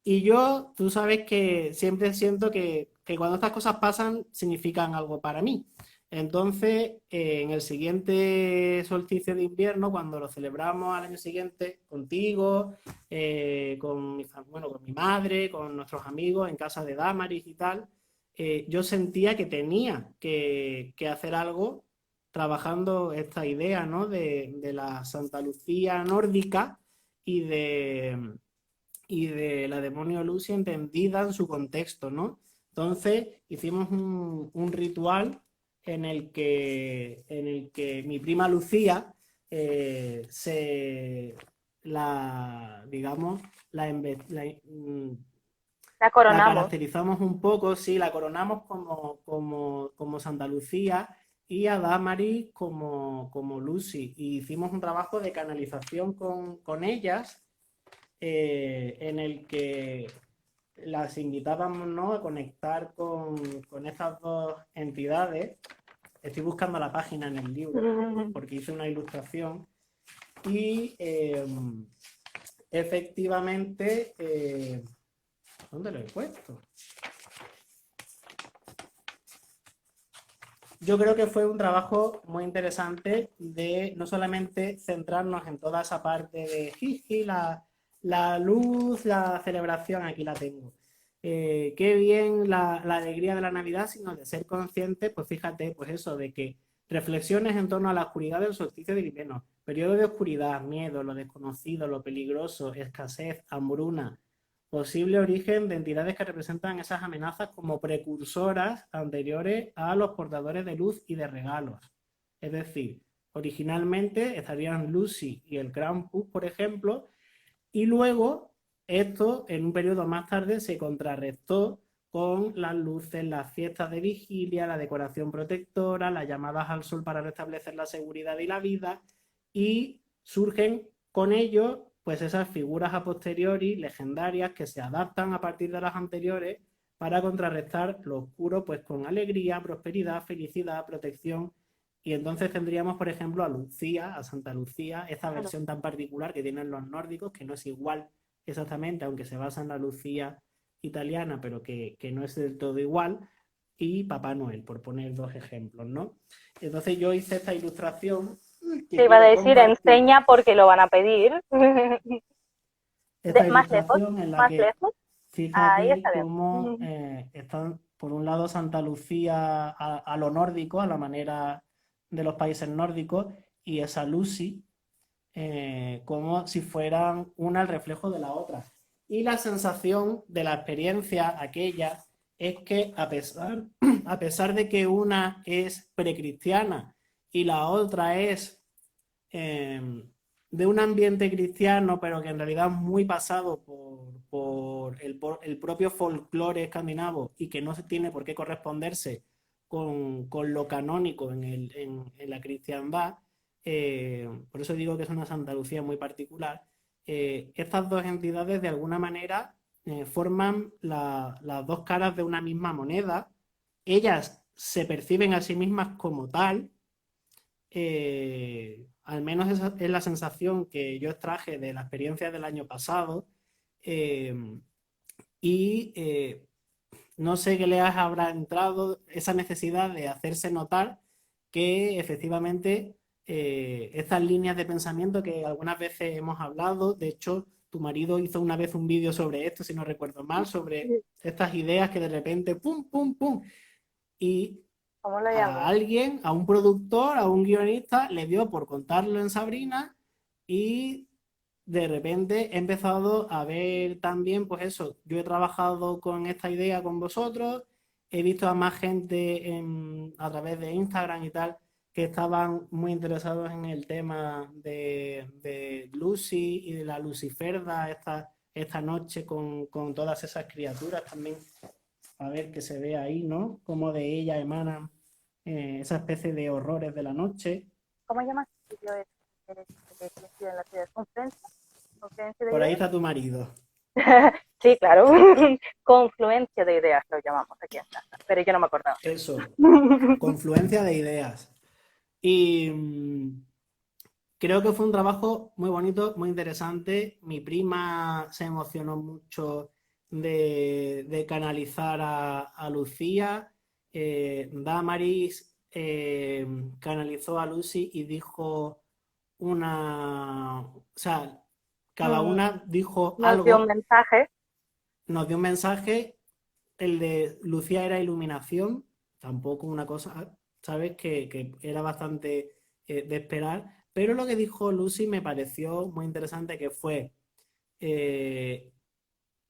Y yo, tú sabes que siempre siento que cuando estas cosas pasan significan algo para mí. Entonces, en el siguiente solsticio de invierno, cuando lo celebramos al año siguiente contigo, bueno, con mi madre, con nuestros amigos en casa de Damaris y tal, yo sentía que tenía que hacer algo trabajando esta idea, ¿no? De la Santa Lucía nórdica y de la demonio Lucy entendida en su contexto, ¿no? Entonces hicimos un ritual en el que mi prima Lucía digamos, La la coronamos. caracterizamos un poco, sí, la coronamos como Santa Lucía y a Damaris como Lucy. Y hicimos un trabajo de canalización con ellas en el que las invitábamos, ¿no?, a conectar con estas dos entidades. Estoy buscando la página en el libro porque hice una ilustración y efectivamente, ¿dónde lo he puesto? Yo creo que fue un trabajo muy interesante de no solamente centrarnos en toda esa parte de jiji, la luz, la celebración, aquí la tengo. Qué bien la alegría de la Navidad, sino de ser conscientes, pues fíjate, pues eso, de que reflexiones en torno a la oscuridad del solsticio de invierno, periodo de oscuridad, miedo, lo desconocido, lo peligroso, escasez, hambruna, posible origen de entidades que representan esas amenazas como precursoras anteriores a los portadores de luz y de regalos. Es decir, originalmente estarían Lucy y el Krampus, por ejemplo, y luego esto en un periodo más tarde se contrarrestó con las luces, las fiestas de vigilia, la decoración protectora, las llamadas al sol para restablecer la seguridad y la vida, y surgen con ello pues esas figuras a posteriori legendarias que se adaptan a partir de las anteriores para contrarrestar lo oscuro pues con alegría, prosperidad, felicidad, protección. Y entonces tendríamos, por ejemplo, a Lucía, a Santa Lucía, esta Claro. versión tan particular que tienen los nórdicos, que no es igual exactamente, aunque se basa en la Lucía italiana, pero que no es del todo igual, y Papá Noel, por poner dos ejemplos, ¿no? Entonces yo hice esta ilustración que Te iba a quiero decir, compartir, enseña porque lo van a pedir. esta Más lejos, ilustración en la más que lejos. Ahí fíjate está cómo bien. están, por un lado, Santa Lucía a lo nórdico, a la manera de los países nórdicos, y esa Lucy como si fueran una el reflejo de la otra. Y la sensación de la experiencia aquella es que a pesar de que una es precristiana y la otra es de un ambiente cristiano, pero que en realidad es muy pasado por el propio folclore escandinavo y que no se tiene por qué corresponderse con lo canónico en la cristiandad, por eso digo que es una Santa Lucía muy particular. Estas dos entidades de alguna manera forman las dos caras de una misma moneda. Ellas se perciben a sí mismas como tal, al menos esa es la sensación que yo extraje de la experiencia del año pasado. eh, y no sé qué les habrá entrado esa necesidad de hacerse notar que efectivamente estas líneas de pensamiento que algunas veces hemos hablado, de hecho, tu marido hizo una vez un vídeo sobre esto, si no recuerdo mal, sobre estas ideas que de repente, pum, pum, pum, y ¿Cómo lo A llamó? alguien, a un productor, a un guionista, le dio por contarlo en Sabrina y de repente he empezado a ver también, pues eso, yo he trabajado con esta idea con vosotros, he visto a más gente a través de Instagram y tal que estaban muy interesados en el tema de Lucy y de la Luciferda esta noche con todas esas criaturas también, a ver que se ve ahí, ¿no? Cómo de ella emanan esa especie de horrores de la noche. ¿Cómo llamas el sitio que coincide en las ideas? ¿Confluencia? ¿Confluencia de Por ahí ideas? está tu marido. Sí, claro. Confluencia de ideas lo llamamos aquí en casa, pero yo no me acordaba. Eso, confluencia de ideas. Y creo que fue un trabajo muy bonito, muy interesante. Mi prima se emocionó mucho de canalizar a Lucía. Damaris canalizó a Lucy y dijo o sea, cada Mm, una dijo Nos dio un algo, mensaje. nos dio un mensaje. El de Lucía era iluminación, tampoco una cosa, ¿sabes? Que era bastante de esperar. Pero lo que dijo Lucy me pareció muy interesante, que fue, eh,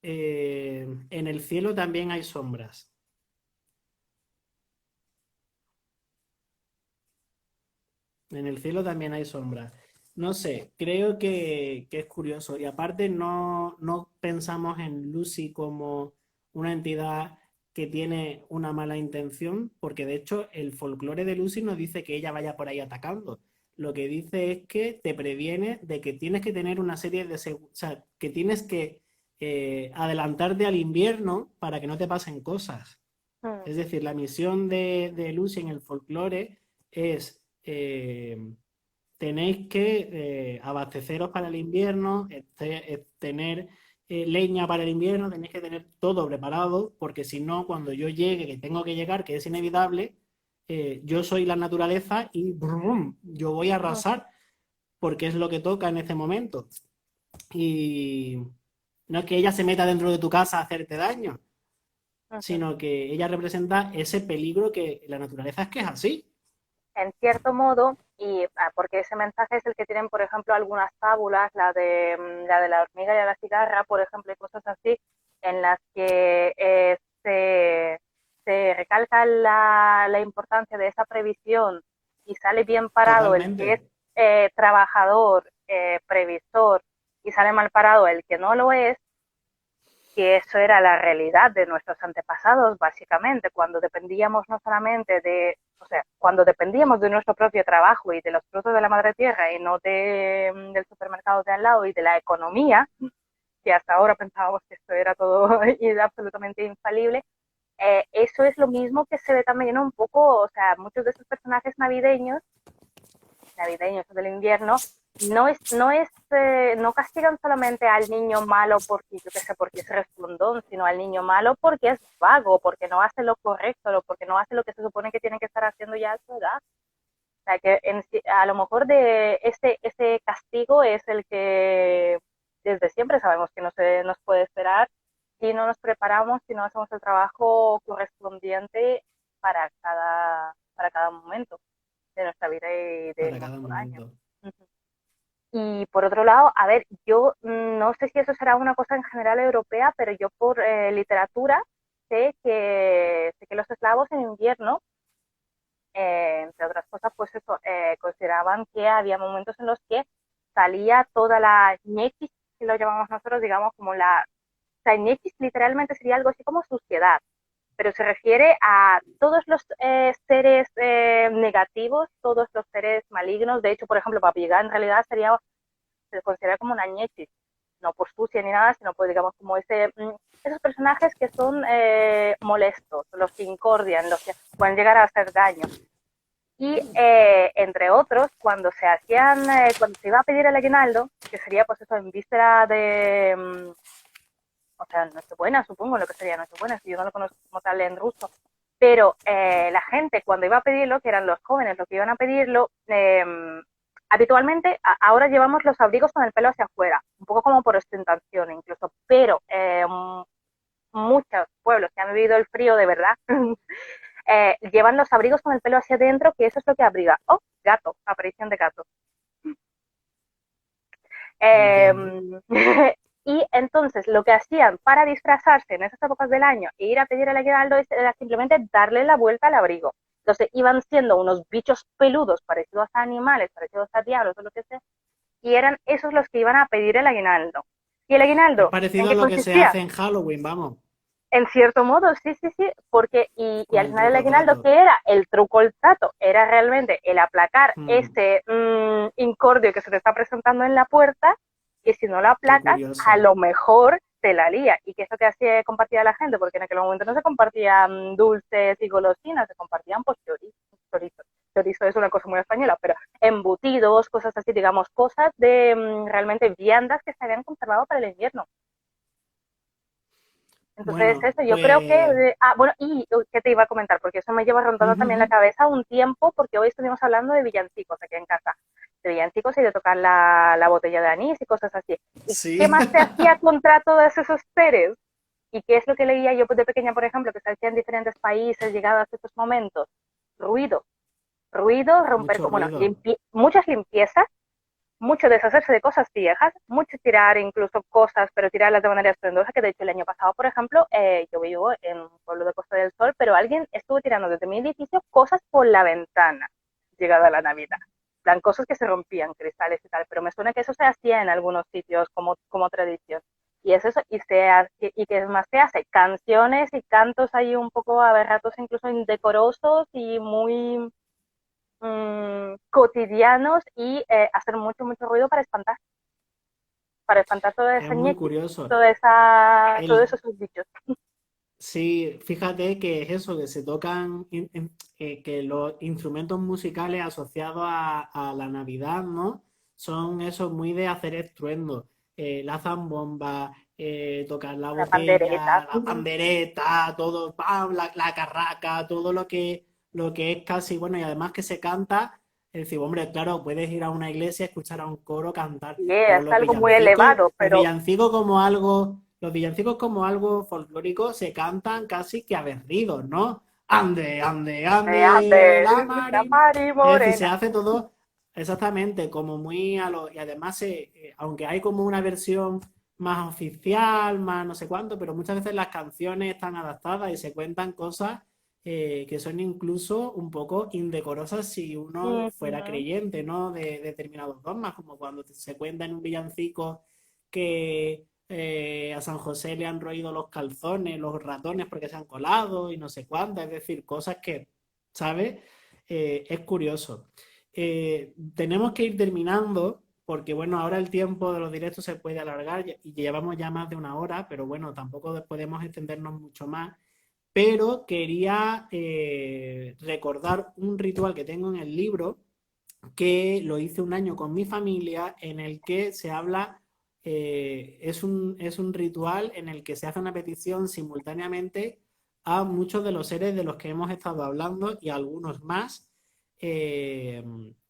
en el cielo también hay sombras. En el cielo también hay sombras. No sé, creo que es curioso. Y aparte no pensamos en Lucy como una entidad que tiene una mala intención, porque de hecho el folclore de Lucy no dice que ella vaya por ahí atacando. Lo que dice es que te previene de que tienes que tener una serie o sea, que tienes que adelantarte al invierno para que no te pasen cosas. Mm, Es decir, la misión de Lucy en el folclore es tenéis que abasteceros para el invierno, tener leña para el invierno, tenéis que tener todo preparado, porque si no, cuando yo llegue, que tengo que llegar, que es inevitable, yo soy la naturaleza y brum, yo voy a mm, arrasar, porque es lo que toca en este momento. Y no es que ella se meta dentro de tu casa a hacerte daño, ujú. sino que ella representa ese peligro que la naturaleza es que es así. En cierto modo, y porque ese mensaje es el que tienen, por ejemplo, algunas fábulas, la de la hormiga y la cigarra, por ejemplo, y cosas así, en las que se recalca la importancia de esa previsión y sale bien parado el que es Totalmente, trabajador, previsor, y sale mal parado el que no lo es, que eso era la realidad de nuestros antepasados, básicamente, cuando dependíamos no solamente de, o sea, cuando dependíamos de nuestro propio trabajo y de los frutos de la madre tierra y no del supermercado de al lado y de la economía, que hasta ahora pensábamos que esto era todo y absolutamente infalible, eso es lo mismo que se ve también un poco, o sea, muchos de esos personajes navideños del invierno, no castigan solamente al niño malo porque, yo qué sé, porque es respondón, sino al niño malo porque es vago, porque no hace lo correcto, porque no hace lo que se supone que tiene que estar haciendo ya a su edad. O sea, que a lo mejor de ese castigo es el que desde siempre sabemos que no se nos puede esperar si no nos preparamos, si no hacemos el trabajo correspondiente para cada momento de nuestra vida y de para cada nuestro año. momento. Y por otro lado, a ver, yo no sé si eso será una cosa en general europea, pero yo por literatura sé que los eslavos en invierno, entre otras cosas, pues eso, consideraban que había momentos en los que salía toda la ñequis, que lo llamamos nosotros, digamos, como o sea, ñequis literalmente sería algo así como suciedad, pero se refiere a todos los seres negativos, todos los seres malignos. De hecho, por ejemplo, Papiga en realidad se considera como una ñechi, no por sucia ni nada, sino pues digamos como esos personajes que son molestos, los que incordian, los que pueden llegar a hacer daño. Y entre otros, cuando se iba a pedir el aguinaldo, que sería pues eso en víspera o sea, Nochebuena, supongo lo que sería Nochebuena, si yo no lo conozco como tal en ruso, pero la gente cuando iba a pedirlo, que eran los jóvenes los que iban a pedirlo, habitualmente ahora llevamos los abrigos con el pelo hacia afuera, un poco como por ostentación incluso, pero muchos pueblos que han vivido el frío de verdad llevan los abrigos con el pelo hacia adentro, que eso es lo que abriga. Oh, gato, aparición de gato. Eh, entiendo. y entonces lo que hacían para disfrazarse en esas épocas del año e ir a pedir el aguinaldo era simplemente darle la vuelta al abrigo. Entonces iban siendo unos bichos peludos parecidos a animales, parecidos a diablos o lo que sea, y eran esos los que iban a pedir el aguinaldo. ¿Y el Es aguinaldo en parecido a qué lo que se consistía? hace en Halloween, vamos, En cierto modo, sí, sí, sí, porque, y con al el final el truco o aguinaldo, trato. ¿qué era? El truco o el trato, era realmente el aplacar Mm, ese incordio que se te está presentando en la puerta, y si no lo qué aplacas, a curioso. lo mejor te la lía. Y que eso que hacía compartir a la gente, porque en aquel momento no se compartían dulces y golosinas, se compartían pues chorizo. Chorizo es una cosa muy española, pero embutidos, cosas así, digamos, cosas de realmente viandas que se habían conservado para el invierno. Entonces, Bueno, eso, yo creo que, pues... bueno, y ¿qué te iba a comentar? Porque eso me lleva rondando también la cabeza un tiempo, porque hoy estuvimos hablando de villancicos aquí en casa, de villancicos y de tocar la botella de anís y cosas así. ¿Y qué Sí. más se hacía contra todos esos seres? ¿Y qué es lo que leía yo de pequeña, por ejemplo, que se hacía en diferentes países llegados a estos momentos? Ruido, ruido, romper, Mucho bueno, ruido. muchas limpiezas, mucho deshacerse de cosas viejas, mucho tirar incluso cosas, pero tirarlas de manera estruendosa, que de hecho el año pasado, por ejemplo, yo vivo en un pueblo de Costa del Sol, pero alguien estuvo tirando desde mi edificio cosas por la ventana, llegada la Navidad. Plan, cosas que se rompían, cristales y tal, pero me suena que eso se hacía en algunos sitios como tradición. Y es eso, y que más se hace, canciones y cantos ahí un poco a ver ratos incluso indecorosos y muy cotidianos y hacer mucho, mucho ruido para espantar toda Es esa muy ñequi, curioso. todos El, esos bichos. sí, fíjate que es eso, que se tocan, que los instrumentos musicales asociados a la Navidad, ¿no? Son esos muy de hacer estruendo. La zambomba, tocar la La pandereta. botella, la pandereta, todo, ¡pam! La carraca, todo lo que es casi, bueno, y además que se canta, es decir, hombre, claro, puedes ir a una iglesia, escuchar a un coro cantar, Yeah, pero es algo muy elevado, pero los villancicos como algo folclórico se cantan casi que a berridos, ¿no? Ande, ande, ande, ande, la la marina. Mari Es decir, se Morena. hace todo exactamente como muy a lo... Y además, aunque hay como una versión más oficial, más no sé cuánto, pero muchas veces las canciones están adaptadas y se cuentan cosas que son incluso un poco indecorosas si uno Uh fuera -huh. creyente, ¿no? De determinados dogmas, como cuando se cuenta en un villancico que a San José le han roído los calzones, los ratones porque se han colado y no sé cuántas, es decir, cosas que, ¿sabes? Es curioso. Tenemos que ir terminando porque, bueno, ahora el tiempo de los directos se puede alargar y llevamos ya más de una hora, pero bueno, tampoco podemos extendernos mucho más. Pero quería recordar un ritual que tengo en el libro que lo hice un año con mi familia en el que se habla, es un ritual en el que se hace una petición simultáneamente a muchos de los seres de los que hemos estado hablando y a algunos más. eh,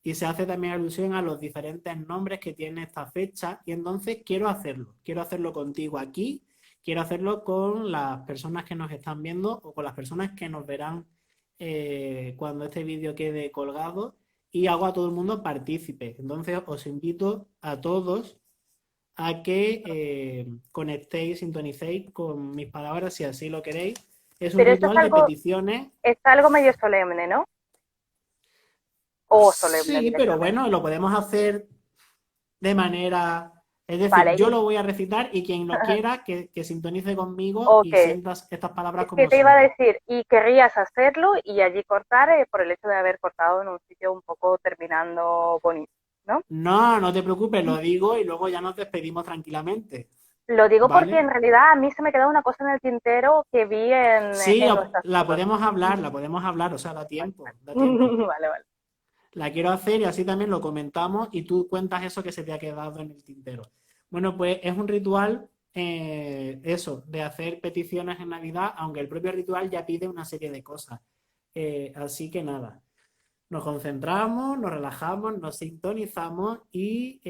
y se hace también alusión a los diferentes nombres que tiene esta fecha. Y entonces quiero hacerlo contigo aquí, quiero hacerlo con las personas que nos están viendo o con las personas que nos verán cuando este vídeo quede colgado y hago a todo el mundo partícipe. Entonces os invito a todos a que conectéis, sintonicéis con mis palabras si así lo queréis. Es un Pero ritual de peticiones. es algo medio solemne, ¿no? O solemne Sí, pero directamente. bueno, lo podemos hacer de manera... Es decir, Vale, yo lo voy a recitar y quien lo quiera que sintonice conmigo ok. y sienta estas palabras Es que como te iba a suyas. decir, y querrías hacerlo y allí cortar por el hecho de haber cortado en un sitio un poco terminando bonito, ¿no? No, no te preocupes, lo digo y luego ya nos despedimos tranquilamente. Lo digo porque ¿Vale? en realidad a mí se me quedó una cosa en el tintero que vi Sí, en nuestras fotos. la podemos hablar, o sea, da Vale, tiempo, da tiempo. vale, vale. La quiero hacer y así también lo comentamos y tú cuentas eso que se te ha quedado en el tintero. Bueno, pues es un ritual, eso, de hacer peticiones en Navidad, aunque el propio ritual ya pide una serie de cosas. Así que nada, nos concentramos, nos relajamos, nos sintonizamos y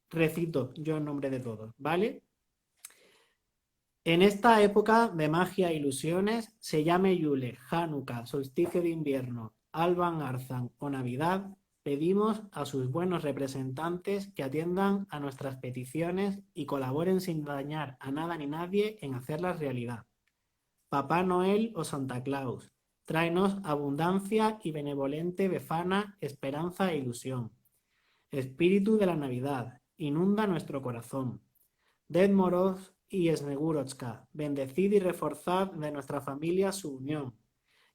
recito yo en nombre de todos, ¿vale? En esta época de magia e ilusiones, se llame Yule, Hanukkah, solsticio de invierno, Alban Arzan o Navidad, pedimos a sus buenos representantes que atiendan a nuestras peticiones y colaboren sin dañar a nada ni nadie en hacerlas realidad. Papá Noel o Santa Claus, tráenos abundancia y benevolente befana, esperanza e ilusión. Espíritu de la Navidad, inunda nuestro corazón. Ded moros y Snegurochka, bendecid y reforzad de nuestra familia su unión.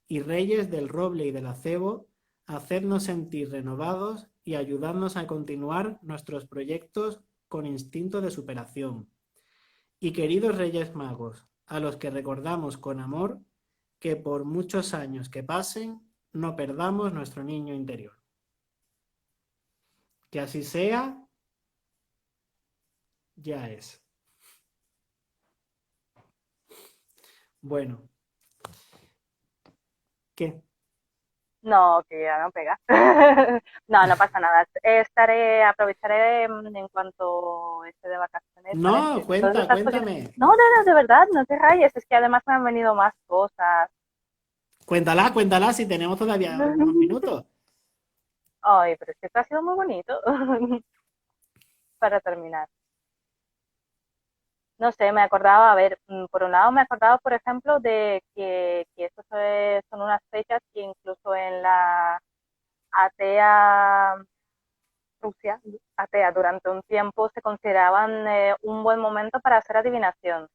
Y reyes del roble y del acebo, hacednos sentir renovados y ayudadnos a continuar nuestros proyectos con instinto de superación. Y queridos Reyes Magos, a los que recordamos con amor, que por muchos años que pasen, no perdamos nuestro niño interior. Que así sea, ya es. Bueno, ¿qué? No, que ya no pega. No, no pasa nada. Aprovecharé en cuanto esté de vacaciones para No, escribir todas estas cositas. cuéntame. No, no, no, de verdad, no te rayes, es que además me han venido más cosas. Cuéntala si tenemos todavía unos minutos. Ay, pero es que esto ha sido muy bonito para terminar. No sé, me acordaba, a ver, por un lado me acordaba, por ejemplo, de que estos son unas fechas que incluso en la atea Rusia, atea, durante un tiempo se consideraban un buen momento para hacer adivinación.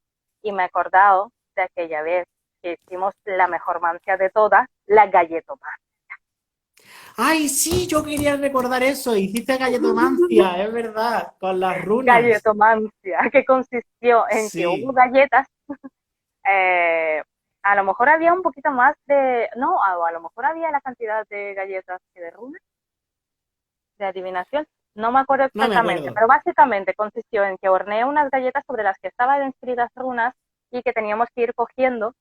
Y me he acordado de aquella vez que hicimos la mejor mancia de todas, la galletomancia. Ay, sí, yo quería recordar eso. Hiciste galletomancia, es verdad, con las runas. Galletomancia, que consistió en que hubo Sí. galletas, eh, a lo mejor había un poquito más de, no, a lo mejor había la cantidad de galletas que de runas, de adivinación. No me acuerdo No me exactamente, acuerdo. pero básicamente consistió en que horneé unas galletas sobre las que estaban inscritas runas y que teníamos que ir cogiendo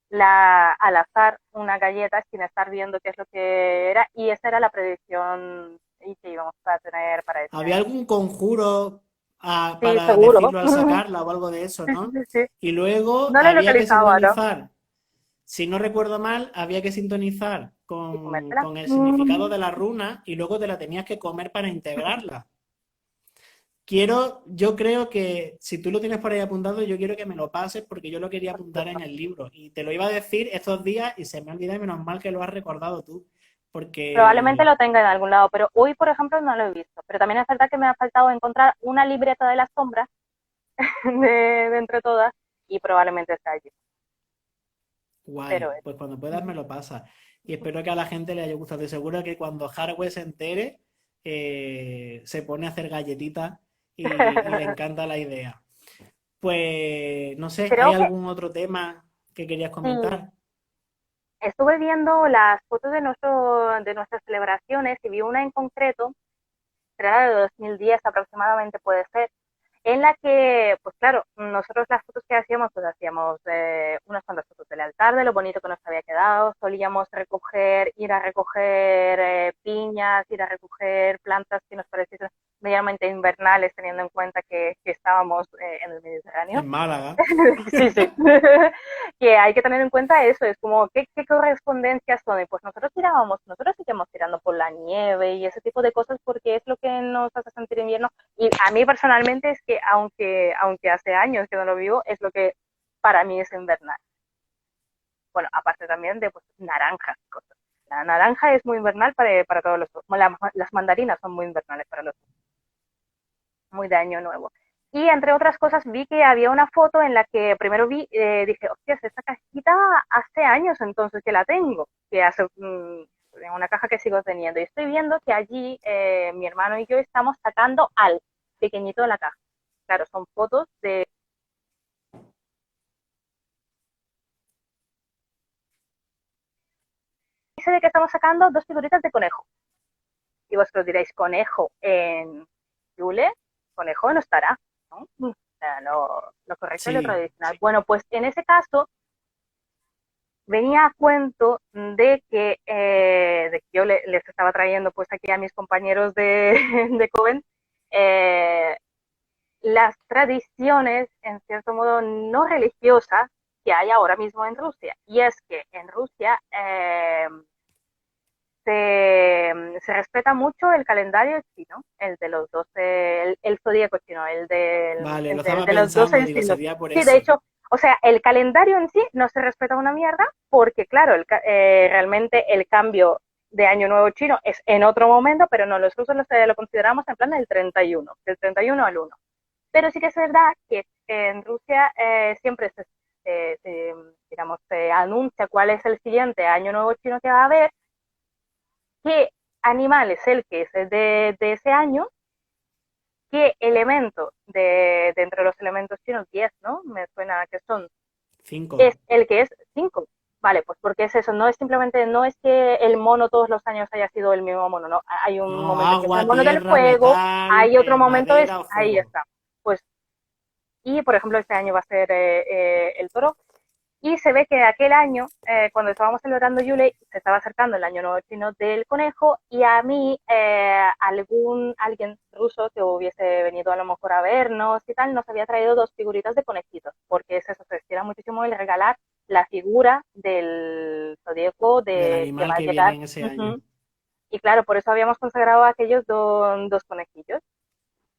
al azar una galleta sin estar viendo qué es lo que era, y esa era la predicción y que íbamos a tener para este ¿Había año. algún conjuro Sí, para seguro. decirlo al sacarla o algo de eso, Sí, no? sí, sí. Y luego No lo había que localizaba, ¿no? sintonizar, si no recuerdo mal, había que sintonizar Y comértela. con el significado de la runa y luego te la tenías que comer para integrarla. Yo creo que si tú lo tienes por ahí apuntado, yo quiero que me lo pases porque yo lo quería Por apuntar en supuesto. el libro. Y te lo iba a decir estos días y se me ha olvidado y menos mal que lo has recordado tú. Probablemente Porque, lo tenga en algún lado, pero hoy, por ejemplo, no lo he visto. Pero también es verdad que me ha faltado encontrar una libreta de las sombras de entre todas y probablemente está allí. Pero guay, pues cuando puedas eso. me lo pasas. Y espero que a la gente le haya gustado. De seguro que cuando Hardware se entere, se pone a hacer galletitas y le encanta la idea. Pues, no sé, ¿hay Creo que algún otro tema que querías sí. comentar? Estuve viendo las fotos de nuestras celebraciones y vi una en concreto, que era de 2010 aproximadamente, puede ser, en la que, pues claro, nosotros las fotos que hacíamos, pues hacíamos unas cuantas fotos del altar, de lo bonito que nos había quedado, solíamos ir a recoger piñas, ir a recoger plantas que nos pareciesen medianamente invernales, teniendo en cuenta que estábamos en el Mediterráneo. En Málaga. Sí, sí. Que hay que tener en cuenta eso, es como, ¿qué correspondencias son? Y pues nosotros seguimos tirando por la nieve y ese tipo de cosas porque es lo que nos hace sentir invierno. Y a mí personalmente es que, aunque hace años que no lo vivo, es lo que para mí es invernal. Bueno, aparte también de pues, naranjas y cosas. La naranja es muy invernal para todos las mandarinas son muy invernales para los, muy de año nuevo. Y entre otras cosas vi que había una foto en la que primero dije, hostias, esta cajita hace años entonces que la tengo, que hace en una caja que sigo teniendo. Y estoy viendo que allí mi hermano y yo estamos sacando al pequeñito de la caja. Claro, son fotos de... Dice de que estamos sacando dos figuritas de conejo. Y vosotros diréis, conejo en Yule, conejo no estará, ¿no? O sea, lo correcto y lo Sí. tradicional. Bueno, pues en ese caso venía a cuento de que yo les estaba trayendo pues aquí a mis compañeros de, de Coven eh, las tradiciones, en cierto modo, no religiosas que hay ahora mismo en Rusia. Y es que en Rusia se respeta mucho el calendario chino, el de los 12, el zodíaco chino, Vale, lo estaba de los 12 pensando, digo, estilos. sería por Sí, de eso. hecho, o sea, el calendario en sí no se respeta una mierda porque, claro, realmente el cambio de Año Nuevo chino es en otro momento, pero no, los rusos lo consideramos en plan del 31, del 31 al 1. Pero sí que es verdad que en Rusia siempre digamos, se anuncia cuál es el siguiente Año Nuevo chino que va a haber, qué animal es el que es de ese año, qué elemento de entre los elementos chinos, 10, ¿no? Me suena que son, es 5. el que es 5. Vale, pues porque es eso, no es simplemente, no es que el mono todos los años haya sido el mismo mono, no, hay un No, momento que es el agua, mono del tierra, fuego, metal, hay otro momento, es, madera o ahí fuego. está. Pues, y por ejemplo, este año va a ser el toro, y se ve que aquel año, cuando estábamos celebrando Yule, se estaba acercando el año nuevo chino del conejo y a mí, alguien ruso que hubiese venido a lo mejor a vernos y tal, nos había traído dos figuritas de conejitos, porque es eso, se estira muchísimo el regalar la figura del zodíaco Del que animal va a que viene llegar. en ese año. Uh-huh. Y claro, por eso habíamos consagrado a aquellos dos conejillos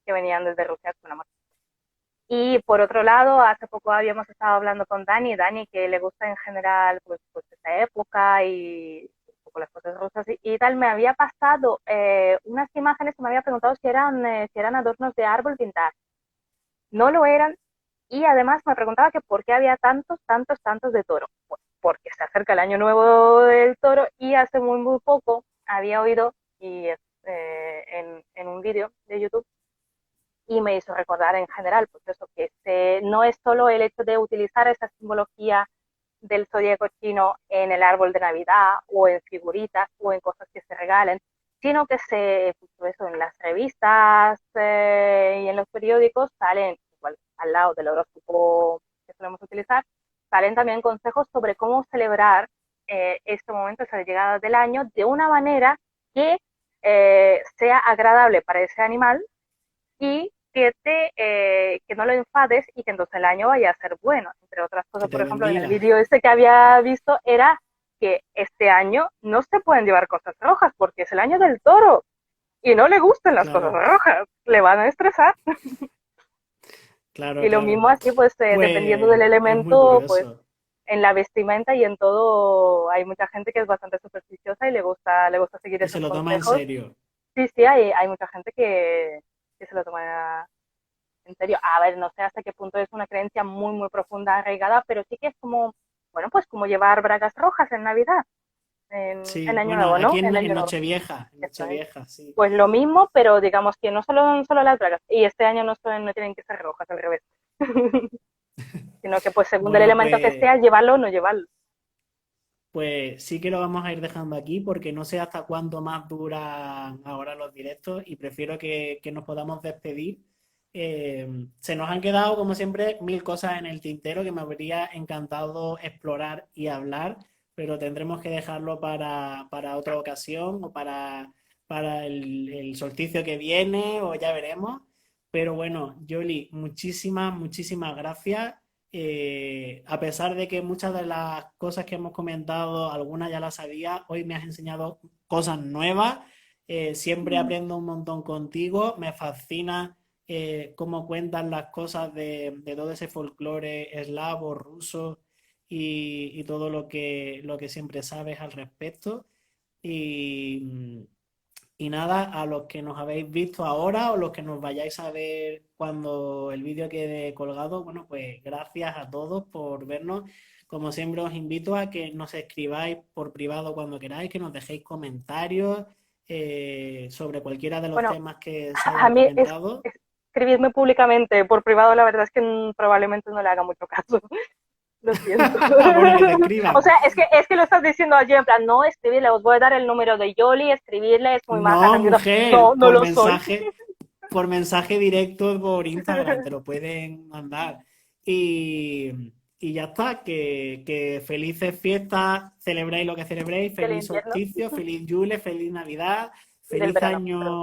que venían desde Rusia con amor. Y por otro lado, hace poco habíamos estado hablando con Dani que le gusta en general pues esta época y un poco las cosas rusas y tal, me había pasado unas imágenes que me había preguntado si eran adornos de árbol pintar. No lo eran y además me preguntaba que por qué había tantos de toro. Pues porque se acerca el año nuevo del toro y hace muy poco había oído y en un vídeo de YouTube y me hizo recordar en general, pues eso, que no es solo el hecho de utilizar esa simbología del zodíaco chino en el árbol de Navidad o en figuritas o en cosas que se regalen, sino que pues eso, en las revistas y en los periódicos salen, igual, al lado del horóscopo que solemos utilizar, salen también consejos sobre cómo celebrar este momento, esa llegada del año, de una manera que sea agradable para ese animal y que no lo enfades y que entonces el año vaya a ser bueno. Entre otras Que cosas, te por ejemplo, en el bendiga. vídeo este que había visto era que este año no se pueden llevar cosas rojas porque es el año del toro y no le gustan las cosas Claro, rojas, le van a estresar. claro, Y lo claro. mismo así, pues dependiendo del Pues es muy elemento, pues curioso. en la vestimenta y en todo hay mucha gente que es bastante supersticiosa y le gusta seguir Y se esos lo toma en consejos. serio. Sí, sí, hay mucha gente que se lo toma en serio. A ver, no sé hasta qué punto es una creencia muy profunda, arraigada, pero sí que es como, bueno, pues como llevar bragas rojas en Navidad, en Sí, Año bueno, Nuevo, aquí ¿no? En Año Nuevo. En Eso es. Nochevieja, sí. Pues lo mismo, pero digamos que no solo las bragas, y este año no tienen que ser rojas, al revés, sino que pues según el Bueno, elemento que sea, llevarlo o no llevarlo. pues sí que lo vamos a ir dejando aquí porque no sé hasta cuánto más duran ahora los directos y prefiero que nos podamos despedir. Se nos han quedado, como siempre, mil cosas en el tintero que me habría encantado explorar y hablar, pero tendremos que dejarlo para otra ocasión o para el solsticio que viene o ya veremos. Pero bueno, Yoli, muchísimas gracias. A pesar de que muchas de las cosas que hemos comentado, algunas ya las sabía, hoy me has enseñado cosas nuevas. Siempre aprendo un montón contigo. Me fascina cómo cuentan las cosas de todo ese folclore eslavo, ruso y todo lo que siempre sabes al respecto. Y, y nada, a los que nos habéis visto ahora o los que nos vayáis a ver cuando el vídeo quede colgado, bueno, pues gracias a todos por vernos. Como siempre os invito a que nos escribáis por privado cuando queráis, que nos dejéis comentarios sobre cualquiera de los Bueno, temas que se a hayan mí comentado. escribirme públicamente por privado, la verdad es que probablemente no le haga mucho caso. Lo siento. Bueno, que te O escriban. sea, es que lo estás diciendo allí en plan, no, escribirle, os voy a dar el número de Yoli, escribirle, es muy maja, No, candida. No, mujer, no lo soy. por mensaje directo por Instagram, te lo pueden mandar. Y ya está, que felices fiestas, celebréis lo que celebréis, Del feliz invierno. solsticio, feliz Yule, feliz Navidad, y del feliz verano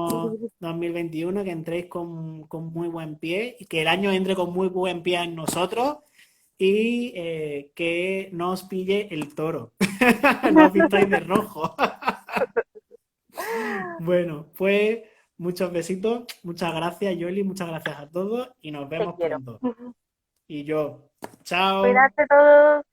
futuro. año 2021, que entréis con muy buen pie y que el año entre con muy buen pie en nosotros y que no os pille el toro. No os vistáis de rojo. Bueno, pues muchos besitos, muchas gracias, Yoli, muchas gracias a todos y nos Te vemos quiero. pronto. Y yo, chao. Cuídate todos.